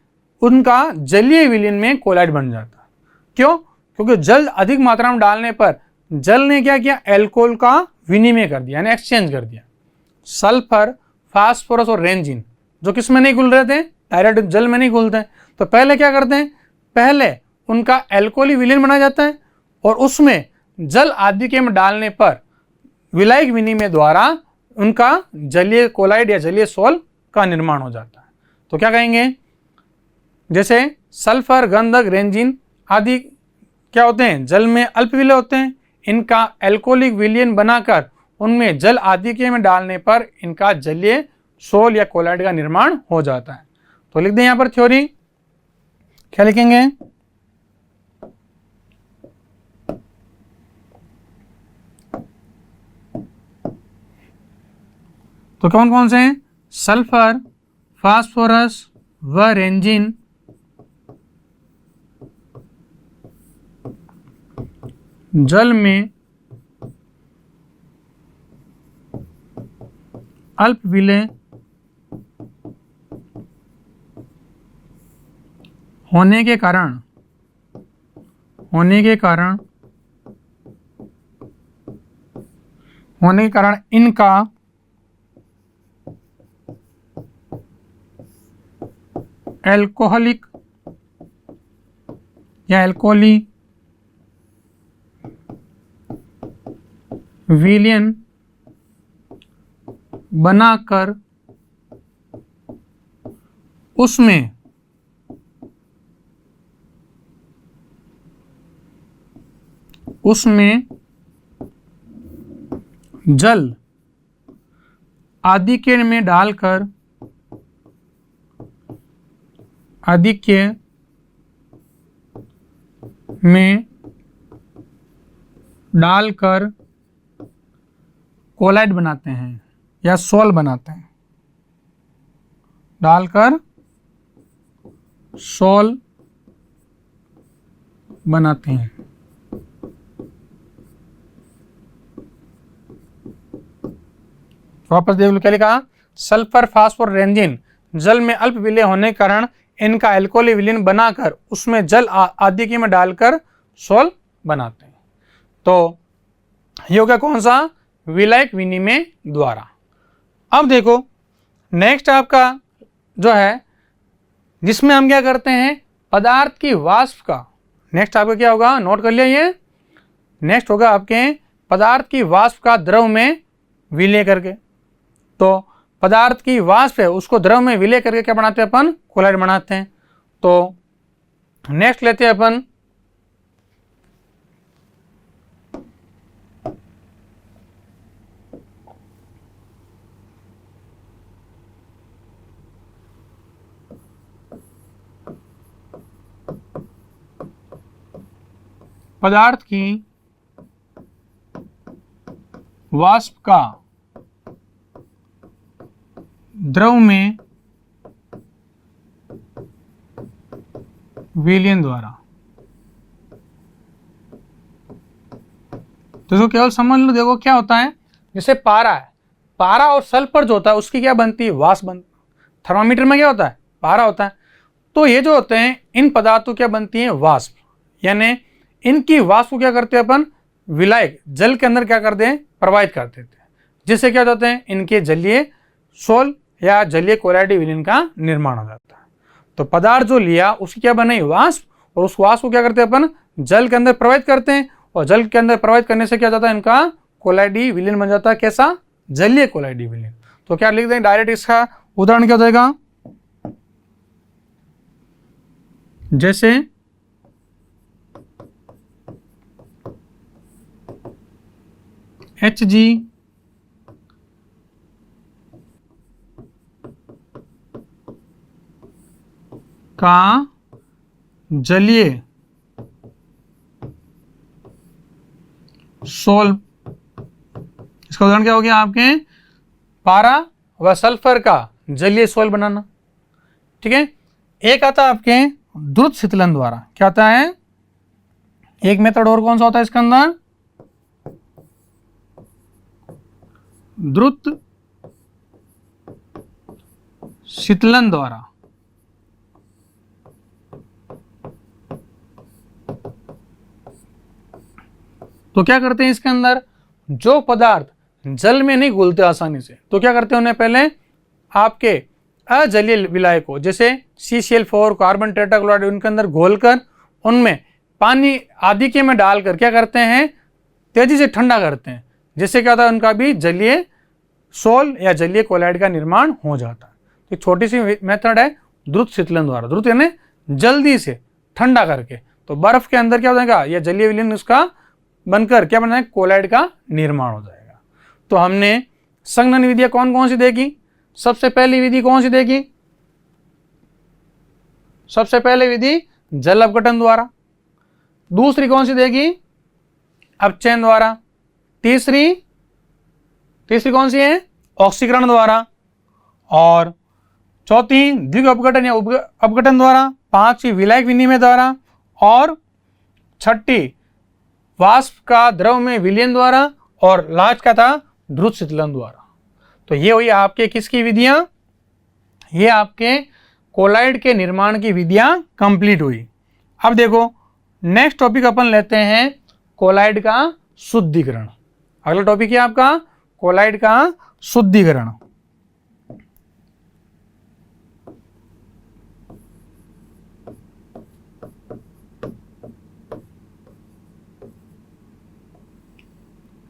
उनका जलीय विलीन में कोलाइड बन जाता है। क्यों, क्योंकि जल अधिक मात्रा में डालने पर जल ने क्या किया, एल्कोहल का विनिमय कर दिया, यानी एक्सचेंज कर दिया। सल्फर, फास्फोरस और रेंजिन जो किस में नहीं घुल रहे थे, डायरेक्ट जल में नहीं घुलते, तो पहले क्या करते हैं, पहले उनका एल्कोहली विलीन बनाया जाता है, और उसमें जल आदिके में डालने पर विलायक विनिमय द्वारा उनका जलीय कोलाइड या जलीय सोल का निर्माण हो जाता है। तो क्या कहेंगे, जैसे सल्फर, गंधक, रेंजिन आदि क्या होते हैं, जल में अल्प विलय होते हैं, इनका एल्कोहलिक विलयन बनाकर उनमें जल आदिके में डालने पर इनका जलीय सोल या कोलाइड का निर्माण हो जाता है। तो लिख दें यहाँ पर थ्योरी, क्या लिखेंगे, तो कौन कौन से हैं? सल्फर, फास्फोरस व रेंजिन जल में अल्प विलय होने के कारण इनका एल्कोहलिक या एल्कोहली विलयन बनाकर उसमें जल आधिक्य में डालकर कोलाइड बनाते हैं या सोल बनाते हैं, डालकर सोल बनाते हैं। वापस देख लो क्या लिखा, सल्फर, फास्फोर, रेंजिन जल में अल्प विलय होने के कारण इनका एल्कोहली विलयन बनाकर उसमें जल आधिक्य में डालकर सोल बनाते हैं। तो ये हो गया कौन सा? विलायक विनिमय द्वारा। अब देखो नेक्स्ट आपका जो है जिसमें हम क्या करते हैं, पदार्थ की वाष्प का, नेक्स्ट आपका क्या होगा, नोट कर लिया ये, नेक्स्ट होगा आपके पदार्थ की वाष्प का द्रव में विलय करके। तो पदार्थ की वाष्प है उसको द्रव में विलय करके क्या बनाते हैं अपन? कोलाइड बनाते हैं। तो नेक्स्ट लेते हैं अपन पदार्थ की वाष्प का द्रव में विलयन द्वारा। तो केवल समझ लो, देखो क्या होता है, जैसे पारा है, पारा और सल्फर जो होता है उसकी क्या बनती है? वाष्प बनती है। थर्मामीटर में क्या होता है? पारा होता है। तो ये जो होते हैं इन पदार्थों क्या बनती है? वाष्प, यानी इनकी वाष्प को क्या करते हैं अपन? विलायक जल के अंदर क्या करते हैं? प्रवाहित कर देते हैं, जिससे क्या होते हैं? इनके जलीय सोल या जलीय कोलाइडी विलयन का निर्माण हो जाता है। तो पदार्थ जो लिया उसकी क्या बनाई? वाष्प, और उस वाष्प को क्या करते हैं अपन? जल के अंदर प्रवाहित करते हैं, और जल के अंदर प्रवाहित करने से क्या जाता है? इनका कोलाइडी विलयन बन जाता है। कैसा? जलीय कोलाइडी विलयन। तो क्या लिख दें डायरेक्ट, इसका उदाहरण क्या हो जाएगा? जैसे HG का जलीय सोल, इसका उदाहरण क्या हो गया आपके? पारा व सल्फर का जलीय सोल बनाना। ठीक है। एक आता है आपके द्रुत शीतलन द्वारा। क्या आता है? एक मेथड और कौन सा होता है इसके अंदर? द्रुत शीतलन द्वारा। तो क्या करते हैं इसके अंदर, जो पदार्थ जल में नहीं घुलते आसानी से, तो क्या करते हैं उन्हें पहले आपके अजलीय विलायकों जैसे CCl4, कार्बन टेट्राक्लोराइड, उनके अंदर घोलकर उनमें पानी आधिक्य में डालकर क्या करते हैं? तेजी से ठंडा करते हैं, जिससे क्या होता है? उनका भी जलीय सोल या जलीय कोलाइड का निर्माण हो जाता है। तो छोटी सी मेथड है द्रुत शीतलन द्वारा। द्रुत यानी जल्दी से ठंडा करके, तो बर्फ के अंदर क्या हो जाएगा? यह जलीय विलयन उसका बनकर क्या बना है? कोलाइड का निर्माण हो जाएगा। तो हमने संघनन विधियां कौन कौन सी देखी? सबसे पहली विधि कौन सी देखी? सबसे पहले विधि जल अपघटन द्वारा। दूसरी कौन सी देखी? अपचयन द्वारा। तीसरी कौन सी है? ऑक्सीकरण द्वारा, और चौथी द्विग अपघटन या अपघटन द्वारा, पांचवी विलायक विनिमय द्वारा, और छठी वाष्प का द्रव में विलयन द्वारा, और लास्ट का था द्रुत शीतलन द्वारा। तो ये हुई आपके किसकी विधियां? ये आपके कोलाइड के निर्माण की विधियां कंप्लीट हुई। अब देखो नेक्स्ट टॉपिक अपन लेते हैं कोलाइड का शुद्धिकरण। अगला टॉपिक है आपका कोलाइड का शुद्धिकरण।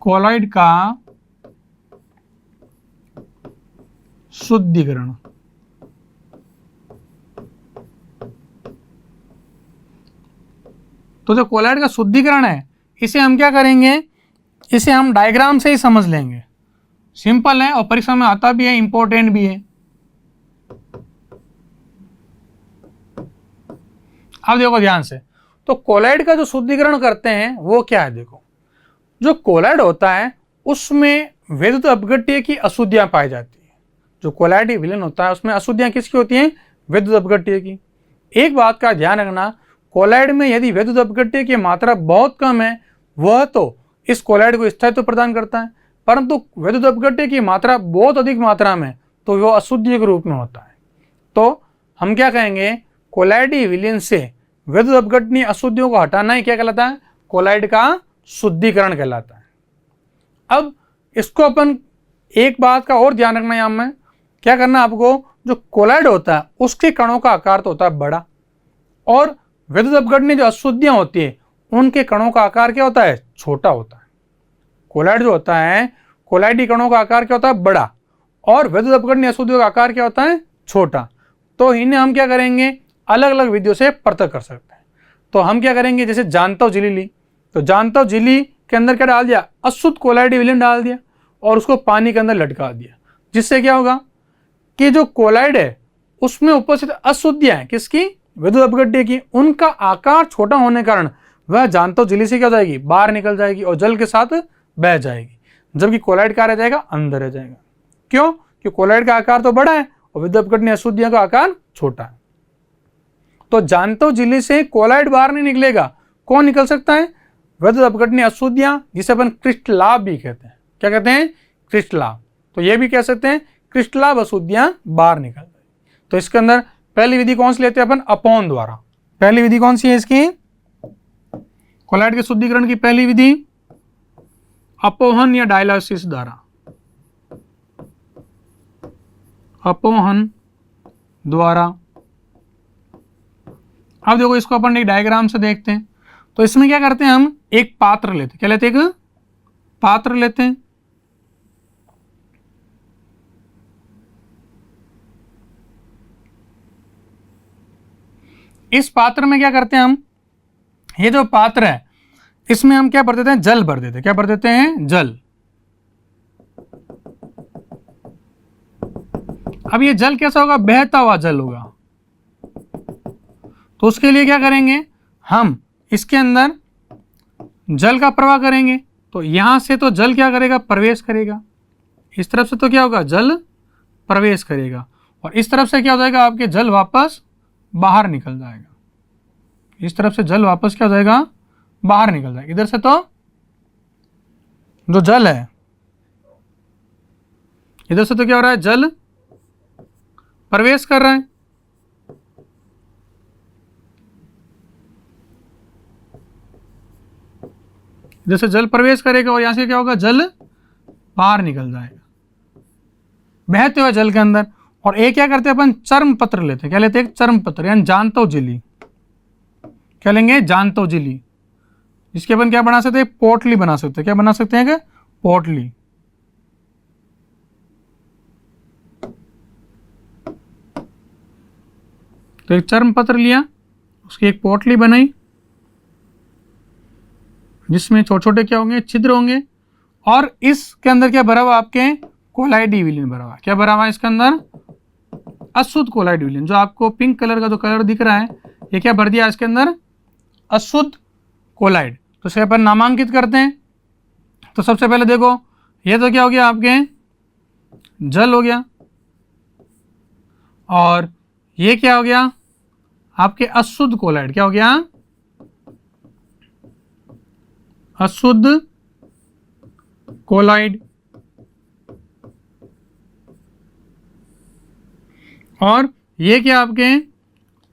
कोलाइड का शुद्धिकरण। तो जो कोलाइड का शुद्धिकरण है इसे हम क्या करेंगे, इसे हम डायग्राम से ही समझ लेंगे। सिंपल है और परीक्षा में आता भी है, इंपॉर्टेंट भी है। अब देखो ध्यान से, तो कोलाइड का जो शुद्धिकरण करते हैं वो क्या है? देखो जो कोलाइड होता है उसमें विद्युत अपघट्य की अशुद्धियां पाई जाती है। जो कोलाइड विलयन होता है उसमें अशुद्धियां किसकी होती हैं? विद्युत अपघट्य की। एक बात का ध्यान रखना, कोलाइड में यदि विद्युत अपघट्य की मात्रा बहुत कम है वह तो इस कोलाइड को स्थायित्व प्रदान करता है, परंतु विद्युत अपघट्य की मात्रा बहुत अधिक मात्रा में तो वह अशुद्धि के रूप में होता है। तो हम क्या कहेंगे, कोलाइडी विलयन से विद्युत अपघटनीय अशुद्धियों को हटाना ही क्या कहलाता है? कोलाइड का शुद्धिकरण कहलाता है। अब इसको अपन एक बात का और ध्यान रखना, यहाँ में क्या करना आपको, जो कोलाइड होता है उसके कणों का आकार तो होता है बड़ा, और विद्युत अपघटनीय जो अशुद्धियां होती है उनके कणों का आकार क्या होता है? छोटा होता है। कोलाइड जो होता है, कोलाइडी कणों का आकार क्या होता है? बड़ा, और विद्युत अपघटनीय अशुद्धियों का आकार क्या होता है? छोटा। तो इन्हें हम क्या करेंगे, अलग अलग विधियों से पृथक कर सकते हैं। तो हम क्या करेंगे, जैसे जानता झिल्ली ली, तो जानता झिल्ली के अंदर क्या डाल दिया? अशुद्ध कोलाइडी विलयन डाल दिया और उसको पानी के अंदर लटका दिया, जिससे क्या होगा कि जो कोलाइड है उसमें उपस्थित अशुद्धियां हैं किसकी? विद्युत अपघट्य की। उनका आकार छोटा होने के कारण वह जानता झिल्ली से क्या हो जाएगी? बाहर निकल जाएगी और जल के साथ बह जाएगी, जबकि कोलाइड क्या रह जाएगा? अंदर रह जाएगा। क्यों? क्योंकि कोलाइड का आकार तो बड़ा है और विद्युत अपघटनीय अशुद्धियों का आकार छोटा है। तो जानता झिल्ली से कोलाइड बाहर नहीं निकलेगा, कौन निकल सकता है? विद्युत अपघटनीय अशुद्धियां, जिसे अपन क्रिस्टलाभ भी कहते हैं। क्या कहते हैं? क्रिस्टलाभ। तो ये भी कह सकते हैं क्रिस्टलाभ अशुद्धियां बाहर निकल जाएगी। तो इसके अंदर पहली विधि कौन सी लेते हैं अपन? अपोहन द्वारा। पहली विधि कौन सी है इसकी? कोलाइड के शुद्धिकरण की पहली विधि अपोहन या डायलिसिस द्वारा। अपोहन द्वारा। अब देखो इसको अपन एक डायग्राम से देखते हैं। तो इसमें क्या करते हैं, हम एक पात्र लेते हैं। क्या लेते हैं? एक पात्र लेते हैं। इस पात्र में क्या करते हैं हम, ये जो पात्र है इसमें हम क्या भर देते हैं? जल भर देते हैं। क्या भर देते हैं? जल। अब ये जल कैसा होगा? बहता हुआ जल होगा। तो उसके लिए क्या करेंगे, हम इसके अंदर जल का प्रवाह करेंगे। तो यहां से तो जल क्या करेगा? प्रवेश करेगा। इस तरफ से तो क्या होगा? जल प्रवेश करेगा। और इस तरफ से क्या हो जाएगा? आपके जल वापस बाहर निकल जाएगा। इस तरफ से जल वापस क्या हो जाएगा? बाहर निकल जाएगा। इधर से तो जो जल है, इधर से तो क्या हो रहा है? जल प्रवेश कर रहा है। इधर से जल प्रवेश करेगा और यहां से क्या होगा? जल बाहर निकल जाएगा बहते हुए जल के अंदर। और एक क्या करते हैं अपन? चर्म पत्र लेते हैं। क्या लेते हैं? चर्म पत्र, यानी जानता झिल्ली। क्या लेंगे? जानता झिल्ली। इसके अपन क्या बना सकते हैं? पोटली बना सकते हैं। क्या बना सकते हैं? पोटली। तो एक चर्म पत्र लिया, उसकी एक पोटली बनाई, जिसमें छोटे छोटे क्या होंगे? छिद्र होंगे। और इसके अंदर क्या भरा हुआ? आपके कोलाइडी विलयन भरा हुआ। क्या भरा हुआ है इसके अंदर? अशुद्ध कोलाइड विलयन। जो आपको पिंक कलर का जो कलर दिख रहा है, ये क्या भर दिया इसके अंदर? अशुद्ध कोलाइड। तो इसे अपन नामांकित करते हैं। तो सबसे पहले देखो, ये तो क्या हो गया? आपके जल हो गया, और ये क्या हो गया आपके अशुद्ध कोलाइड, क्या हो गया अशुद्ध कोलाइड। और ये क्या आपके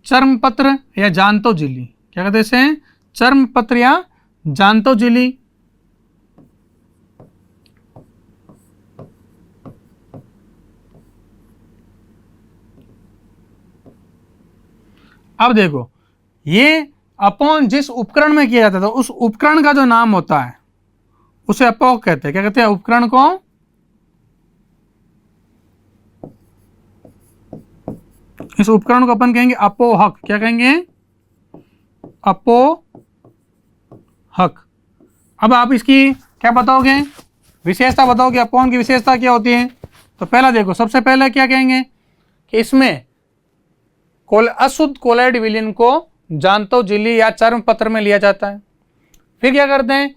चर्मपत्र या जांतो झिल्ली, क्या कहते हैं इसे, चर्मपत्र या जांतो झिल्ली। अब देखो ये अपॉन जिस उपकरण में किया जाता था उस उपकरण का जो नाम होता है उसे अपोक कहते हैं। क्या कहते हैं उपकरण को, इस उपकरण को अपन कहेंगे अपोहक। क्या कहेंगे, अपोहक। अब आप इसकी क्या बताओगे, विशेषता बताओगे, अपोन की विशेषता क्या होती है। तो पहला देखो, सबसे पहले क्या कहेंगे कि इसमें अशुद्ध कोलाइड विलयन को जांतो झिल्ली या चर्म पत्र में लिया जाता है। फिर क्या करते हैं,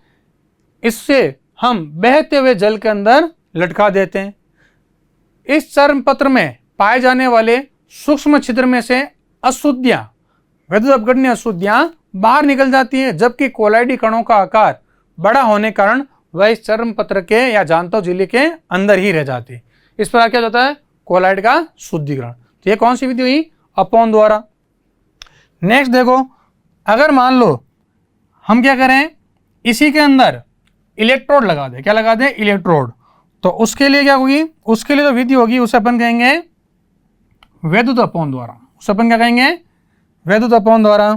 इससे हम बहते हुए जल के अंदर लटका देते हैं। इस चर्म पत्र में पाए जाने वाले सूक्ष्म छिद्र में से अशुद्धियां, विद्युत अपघटनीय अशुद्धियां बाहर निकल जाती हैं, जबकि कोलाइडी कणों का आकार बड़ा होने के कारण वह इस चर्म पत्र के या जांतो झिल्ली के अंदर ही रह जाती है। इस प्रकार क्या होता है, कोलाइड का शुद्धिकरण। तो ये कौन सी विधि हुई, अपोन द्वारा। नेक्स्ट देखो, अगर मान लो हम क्या करें, इसी के अंदर इलेक्ट्रोड लगा दें, क्या लगा दें, इलेक्ट्रोड। तो उसके लिए क्या होगी, उसके लिए जो विधि होगी उसे अपन कहेंगे वैद्युत अपोन द्वारा। उसे अपन क्या कहेंगे, वैद्युत अपोन द्वारा।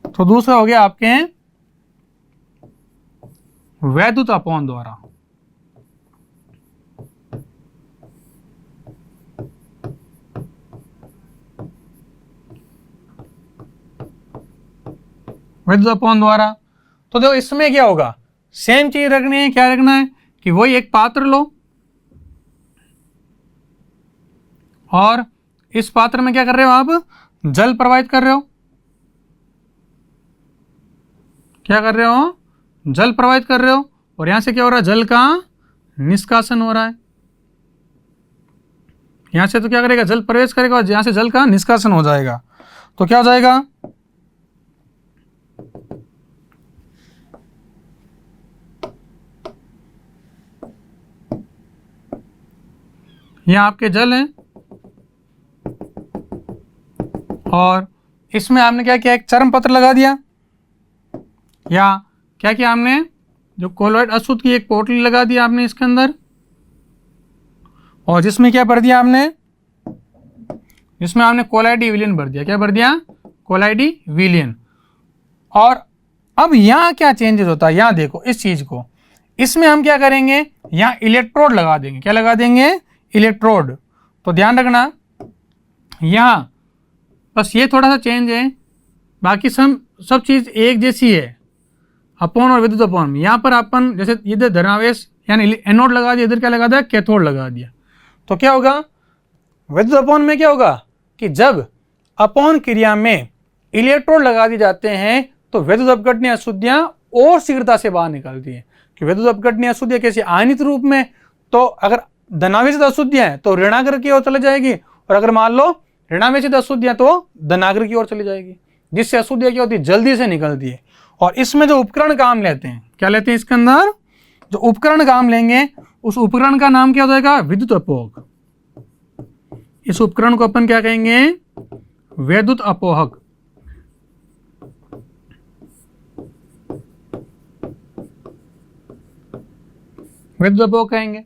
तो दूसरा हो गया आपके वैद्युत अपोन द्वारा। विद्युत अपोन द्वारा। तो देखो इसमें क्या होगा, सेम चीज रखनी है। क्या रखना है कि वही एक पात्र लो और इस पात्र में क्या कर रहे हो आप, जल प्रवाहित कर रहे हो। क्या कर रहे हो, जल प्रवाहित कर रहे हो, और यहां से क्या हो रहा है, जल का निष्कासन हो रहा है। यहां से तो क्या करेगा, जल प्रवेश करेगा और यहां से जल का निष्कासन हो जाएगा। तो क्या हो जाएगा, यहाँ आपके जल हैं और इसमें आपने क्या किया, एक चर्म पत्र लगा दिया, या क्या किया आपने, जो कोलाइड अशुद्ध की एक पोटली लगा दी आपने इसके अंदर, और जिसमें क्या भर दिया आपने, जिसमें आपने कोलाइडी विलयन भर दिया। क्या भर दिया, कोलाइडी विलयन। और अब यहाँ क्या चेंजेस होता है, यहाँ देखो इस चीज को, इसमें हम क्या करेंगे, यहाँ इलेक्ट्रोड लगा देंगे। क्या लगा देंगे, इलेक्ट्रोड। तो ध्यान रखना यहाँ बस ये थोड़ा सा चेंज है, बाकी सब चीज एक जैसी है, अपोन और विद्युत अपोन। यहाँ पर अपन जैसे इधर धनावेश यानी एनोड लगा दिया, इधर क्या लगा दिया, कैथोड लगा दिया। तो क्या होगा, विद्युत अपोन में क्या होगा कि जब अपोन क्रिया में इलेक्ट्रोड लगा दिए जाते हैं तो विद्युत अपघटनीय अशुद्धियां और शीघ्रता से बाहर निकलती हैं। कि विद्युत अपघटनीय अशुद्धियां कैसी, आयनित रूप में, तो अगर धनावेशित अशुद्धियां हैं तो ऋणाग्र की ओर चले जाएगी, और अगर मान लो ऋणावेशित अशुद्धियां तो धनाग्र की ओर चली जाएगी, जिससे अशुद्धियां क्या होती है, जल्दी से निकलती है। और इसमें जो उपकरण काम लेते हैं, क्या लेते हैं, इसके अंदर जो उपकरण काम लेंगे उस उपकरण का नाम क्या हो जाएगा, विद्युत अपोहक। इस उपकरण को अपन क्या कहेंगे, वैद्युत अपोहक। वैद्युत अपोहक कहेंगे।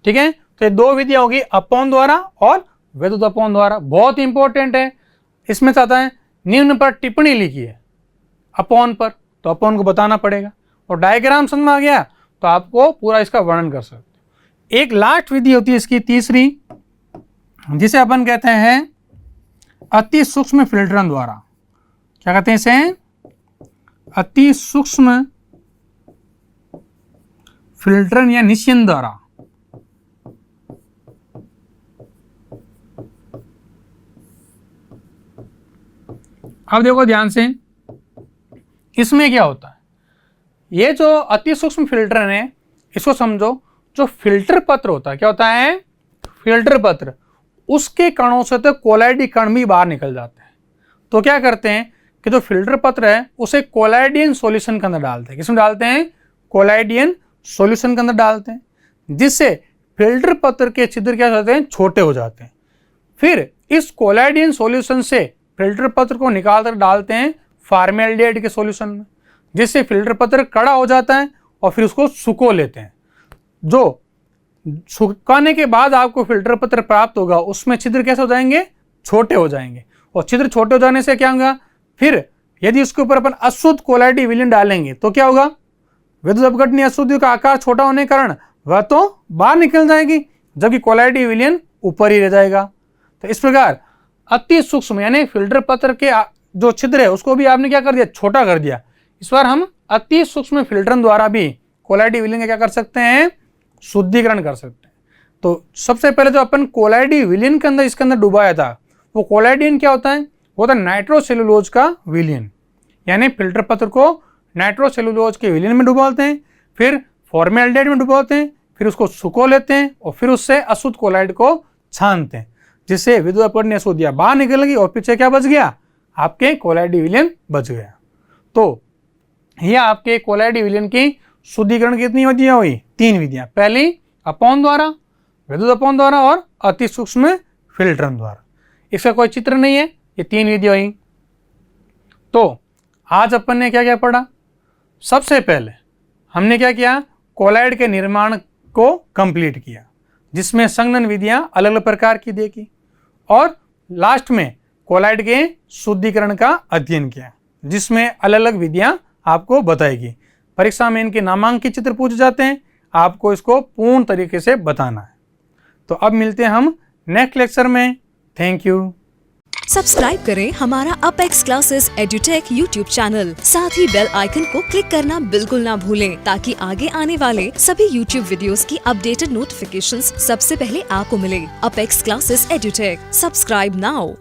ठीक है, तो ये दो विधियां होगी, अपोन द्वारा और वैद्युत अपोन द्वारा। बहुत इंपॉर्टेंट है। इसमें आता है निम्न पर टिप्पणी लिखी है अपोन पर, तो अपोन को बताना पड़ेगा, और डायग्राम समझ में आ गया तो आपको पूरा इसका वर्णन कर सकते। एक लास्ट विधि होती है इसकी, तीसरी, जिसे अपन कहते हैं अति सूक्ष्म फिल्टरन द्वारा। क्या कहते हैं इसे, अति सूक्ष्म फिल्टरन या निस्यन द्वारा। अब देखो ध्यान से, इसमें क्या होता है, ये जो अति सूक्ष्म फिल्टर है इसको समझो, जो फिल्टर पत्र होता है, क्या होता है, फिल्टर पत्र, उसके कणों से तो कोलाइडी कण भी बाहर निकल जाते हैं। तो क्या करते हैं कि जो फिल्टर पत्र है उसे कोलाइडियन सॉल्यूशन के अंदर डालते हैं। किसमें डालते हैं, कोलाइडियन सॉल्यूशन के अंदर डालते हैं, जिससे फिल्टर पत्र के छिद्र क्या होते हैं, छोटे हो जाते हैं। फिर इस कोलाइडियन सॉल्यूशन से फिल्टर पत्र को निकाल कर डालते हैं फॉर्मेल्डिहाइड के सॉल्यूशन में, जिससे फिल्टर पत्र कड़ा हो जाता है और फिर उसको सुखो लेते हैं। जो सुखाने के बाद आपको फिल्टर पत्र प्राप्त होगा उसमें छिद्र कैसे हो जाएंगे, छोटे हो जाएंगे। और छिद्र छोटे हो जाने से क्या होगा, फिर यदि उसके ऊपर अपन अशुद्ध कोलाइडी विलयन डालेंगे तो क्या होगा, विद्युत अपघटनीय अशुद्धि का आकार छोटा होने के कारण वह तो बाहर निकल जाएगी, जबकि कोलाइडी विलयन ऊपर ही रह जाएगा। तो इस प्रकार अति सूक्ष्म यानी फिल्टर पत्र के जो छिद्र है उसको भी आपने क्या कर दिया, छोटा कर दिया। इस बार हम अति सूक्ष्म फिल्टरन द्वारा भी कोलाइडी विलयन का क्या कर सकते हैं, शुद्धिकरण कर सकते हैं। तो सबसे पहले जो अपन कोलाइडी विलयन के अंदर इसके अंदर डुबाया था, वो कोलाइडियन क्या होता है, वो होता है नाइट्रोसेलुलोज का विलयन। यानी फिल्टर पत्र को नाइट्रोसेलुलोज के विलयन में डुबाते हैं, फिर फॉर्मेल्डिहाइड में डुबाते हैं, फिर उसको सुखो लेते हैं और फिर उससे अशुद्ध कोलाइड को छानते हैं, जिससे विद्युत अपघटनीय अशुद्धियां बाहर निकल गई और पीछे क्या बच गया, आपके कोलाइडी विलयन बच गया। तो यह आपके कोलाइडी विलयन की शुद्धिकरण कितनी विधियां हुई, 3 विधियां। पहली अपॉन द्वारा, विद्युत अपॉन द्वारा और अति सूक्ष्म फिल्टरन द्वारा। इसका कोई चित्र नहीं है, ये 3 विधियां हुई। तो आज अपन ने क्या क्या पढ़ा, सबसे पहले हमने क्या किया, कोलाइड के निर्माण को कंप्लीट किया, जिसमें संघनन विधियां अलग अलग प्रकार की देखी, और लास्ट में कोलाइड के शुद्धिकरण का अध्ययन किया, जिसमें अलग अलग विधियां आपको बताएगी। परीक्षा में इनके नामांकित चित्र पूछे जाते हैं, आपको इसको पूर्ण तरीके से बताना है। तो अब मिलते हैं हम नेक्स्ट लेक्चर में। Thank you. सब्सक्राइब करें हमारा apex classes edutech YouTube channel, साथ ही बेल आइकन को क्लिक करना बिल्कुल ना भूलें, ताकि आगे आने वाले सभी यूट्यूब वीडियोस की अपडेटेड नोटिफिकेशंस सबसे पहले आपको मिले। Apex classes edutech, subscribe now.